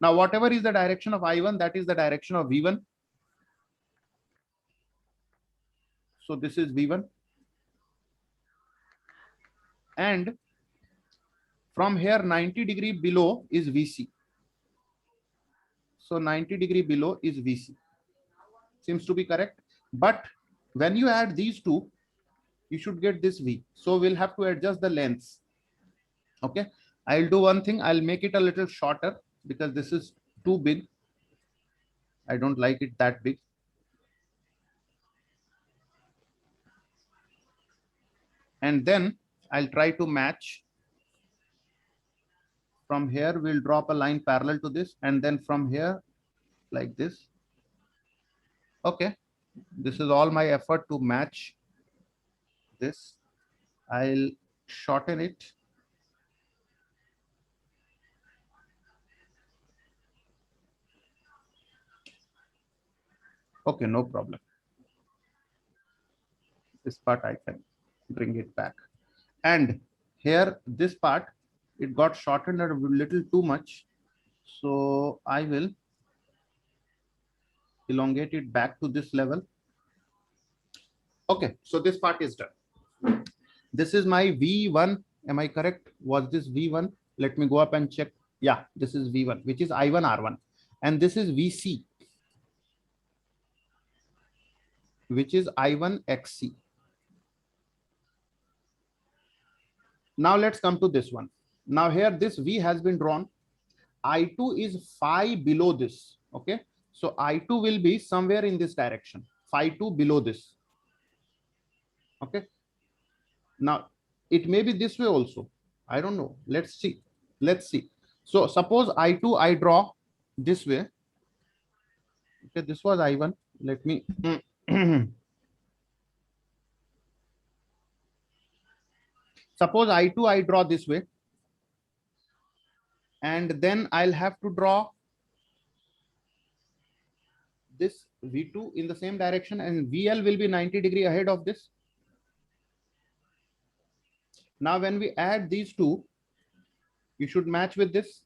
Now, whatever is the direction of I1, that is the direction of V1. So this is V1. And from here, 90 degree below is VC. So 90 degree below is VC. Seems to be correct. But when you add these two, you should get this V. So we'll have to adjust the lengths. Okay. I'll do one thing. I'll make it a little shorter because this is too big. I don't like it that big. And then I'll try to match. From here, we'll drop a line parallel to this. And then from here, like this. Okay. This is all my effort to match this. I'll shorten it. Okay, no problem. This part I can bring it back. And here, this part, it got shortened a little too much. So I will elongate it back to this level. Okay, so this part is done. This is my V1. Am I correct? Was this V1? Let me go up and check. Yeah, this is V1, which is I1 R1. And this is VC, which is I1 XC. Now let's come to this one. Now here this V has been drawn. I2 is phi below this. Okay. So I2 will be somewhere in this direction. Phi 2 below this. Okay. Now it may be this way also. I don't know. Let's see. Let's see. So suppose I2 I draw this way. Okay. This was I1. Let me. Suppose I2 I draw this way. And then I'll have to draw this V2 in the same direction, and VL will be 90 degree ahead of this. Now, when we add these two, you should match with this.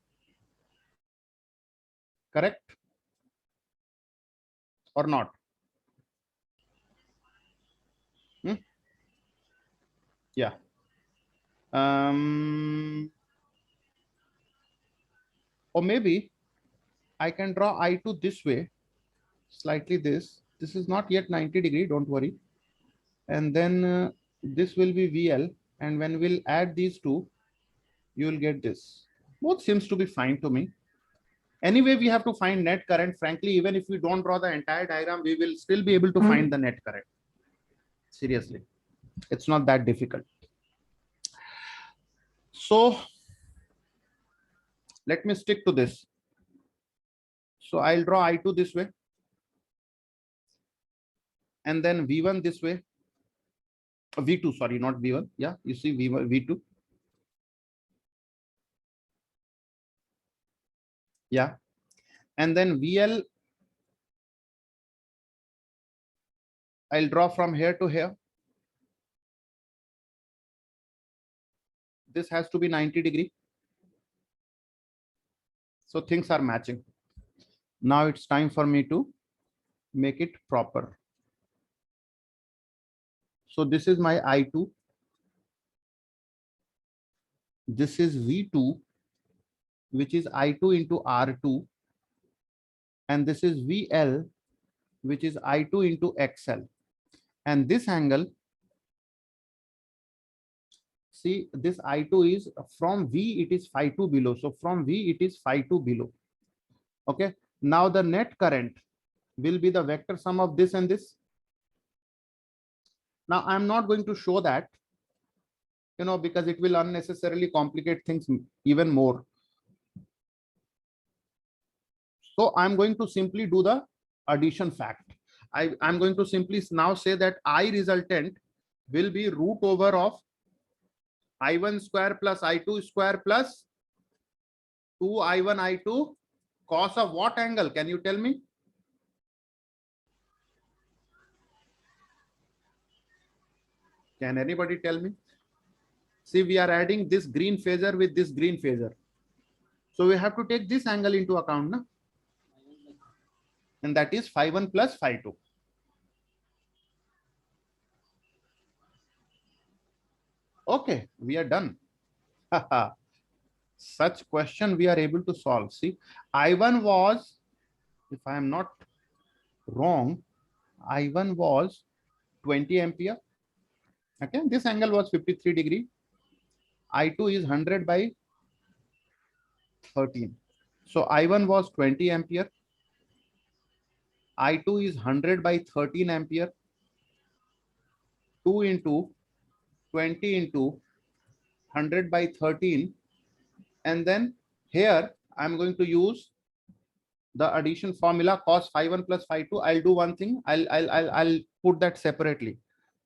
Correct? Or not? Yeah. Or maybe I can draw I2 this way, slightly this. This is not yet 90 degree, don't worry. And then this will be VL. And when we'll add these two, you will get this. Both seems to be fine to me. Anyway, we have to find net current. Frankly, even if we don't draw the entire diagram, we will still be able to find the net current. Seriously, it's not that difficult. So let me stick to this. So I'll draw I2 this way. And then V1 this way. V2, sorry, not V1. Yeah, you see V1, V2. Yeah. And then VL, I'll draw from here to here. This has to be 90 degree. So things are matching. Now it's time for me to make it proper. So this is my I2. This is V2, which is I2 into R2. And this is VL, which is I2 into XL. And this angle See, this I2 is from V, it is phi 2 below. So from V, it is phi 2 below. Okay. Now the net current will be the vector sum of this and this. Now I'm not going to show that, because it will unnecessarily complicate things even more. So I'm going to simply do the addition fact. I'm going to simply now say that I resultant will be root over of I1 square plus I2 square plus 2I1 I2 cos of what angle? Can you tell me? Can anybody tell me? See, we are adding this green phasor with this green phasor. So we have to take this angle into account, na? And that is phi 1 plus phi 2. Okay, we are done. Such question we are able to solve. See, I1 was, if I am not wrong, I1 was 20 ampere. Okay, this angle was 53 degree. I2 is 100 by 13. So I1 was 20 ampere. I2 is 100 by 13 ampere. 2 into 20 into 100 by 13. And then here I'm going to use the addition formula cos phi 1 plus phi 2. I'll do one thing. I'll put that separately.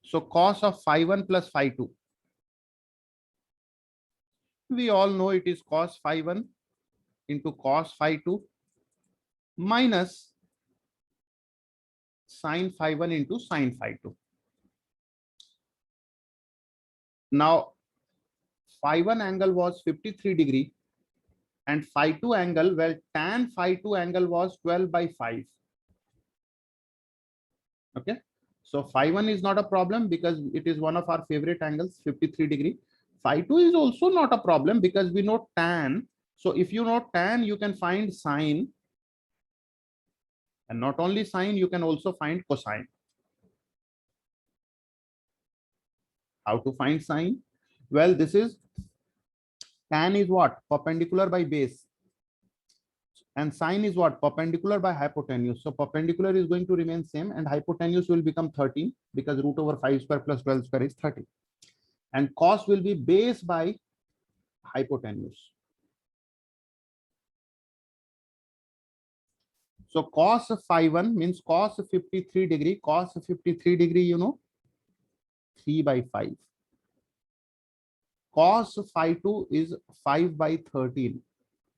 So cos of phi 1 plus phi 2. We all know it is cos phi 1 into cos phi 2 minus sin phi 1 into sin phi 2. Now, phi 1 angle was 53 degree and phi 2 angle, well, tan phi 2 angle was 12 by 5. Okay. So phi 1 is not a problem because it is one of our favorite angles, 53 degree. Phi 2 is also not a problem because we know tan. So if you know tan, you can find sine. And not only sine, you can also find cosine. How to find sine? Well, this is tan is what? Perpendicular by base. And sine is what? Perpendicular by hypotenuse. So perpendicular is going to remain same and hypotenuse will become 13 because root over 5 square plus 12 square is 30. And cos will be base by hypotenuse. So cos of phi 1 means cos of 53 degree. Cos of 53 degree, 3 by 5. Cos of phi 2 is 5 by 13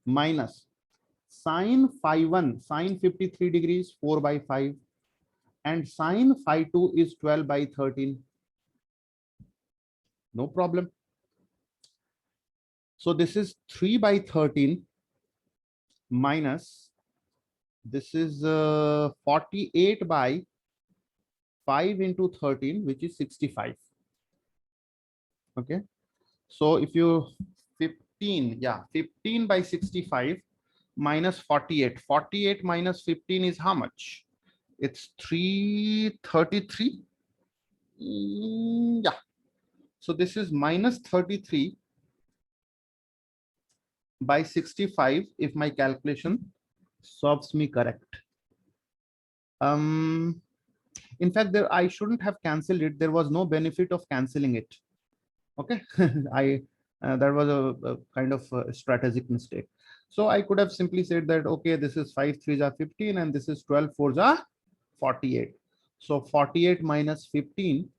minus sin phi 1, sin 53 degrees 4 by 5 and sin phi 2 is 12 by 13. No problem. So this is 3 by 13 minus this is 48 by 5 into 13, which is 65. Okay. So if you 15 by 65 minus 48. 48 minus 15 is how much? It's 333. Yeah. So this is minus 33 by 65 if my calculation serves me correct. In fact, I shouldn't have cancelled it. There was no benefit of cancelling it. Okay. That was a kind of a strategic mistake. So I could have simply said that, okay, this is 5 3s are 15 and this is 12 4s are 48. So 48 minus 15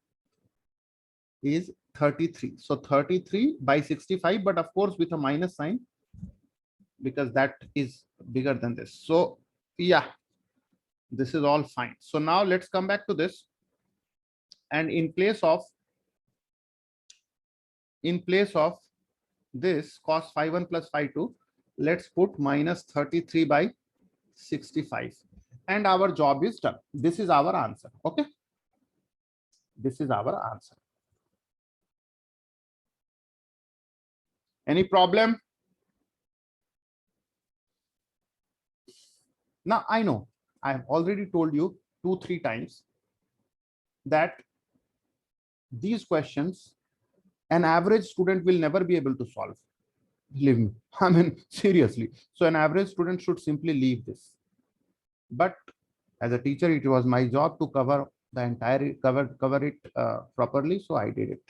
is 33. So 33 by 65, but of course with a minus sign because that is bigger than this. So yeah, this is all fine. So now let's come back to this. And in place of this cos phi 1 plus phi 2, let's put minus 33 by 65 and our job is done. This is our answer. Okay. This is our answer. Any problem? Now I know I have already told you 2-3 times that these questions An average student will never be able to solve. Believe me. I mean, seriously. So an average student should simply leave this. But as a teacher, it was my job to cover the entire cover it properly. So I did it.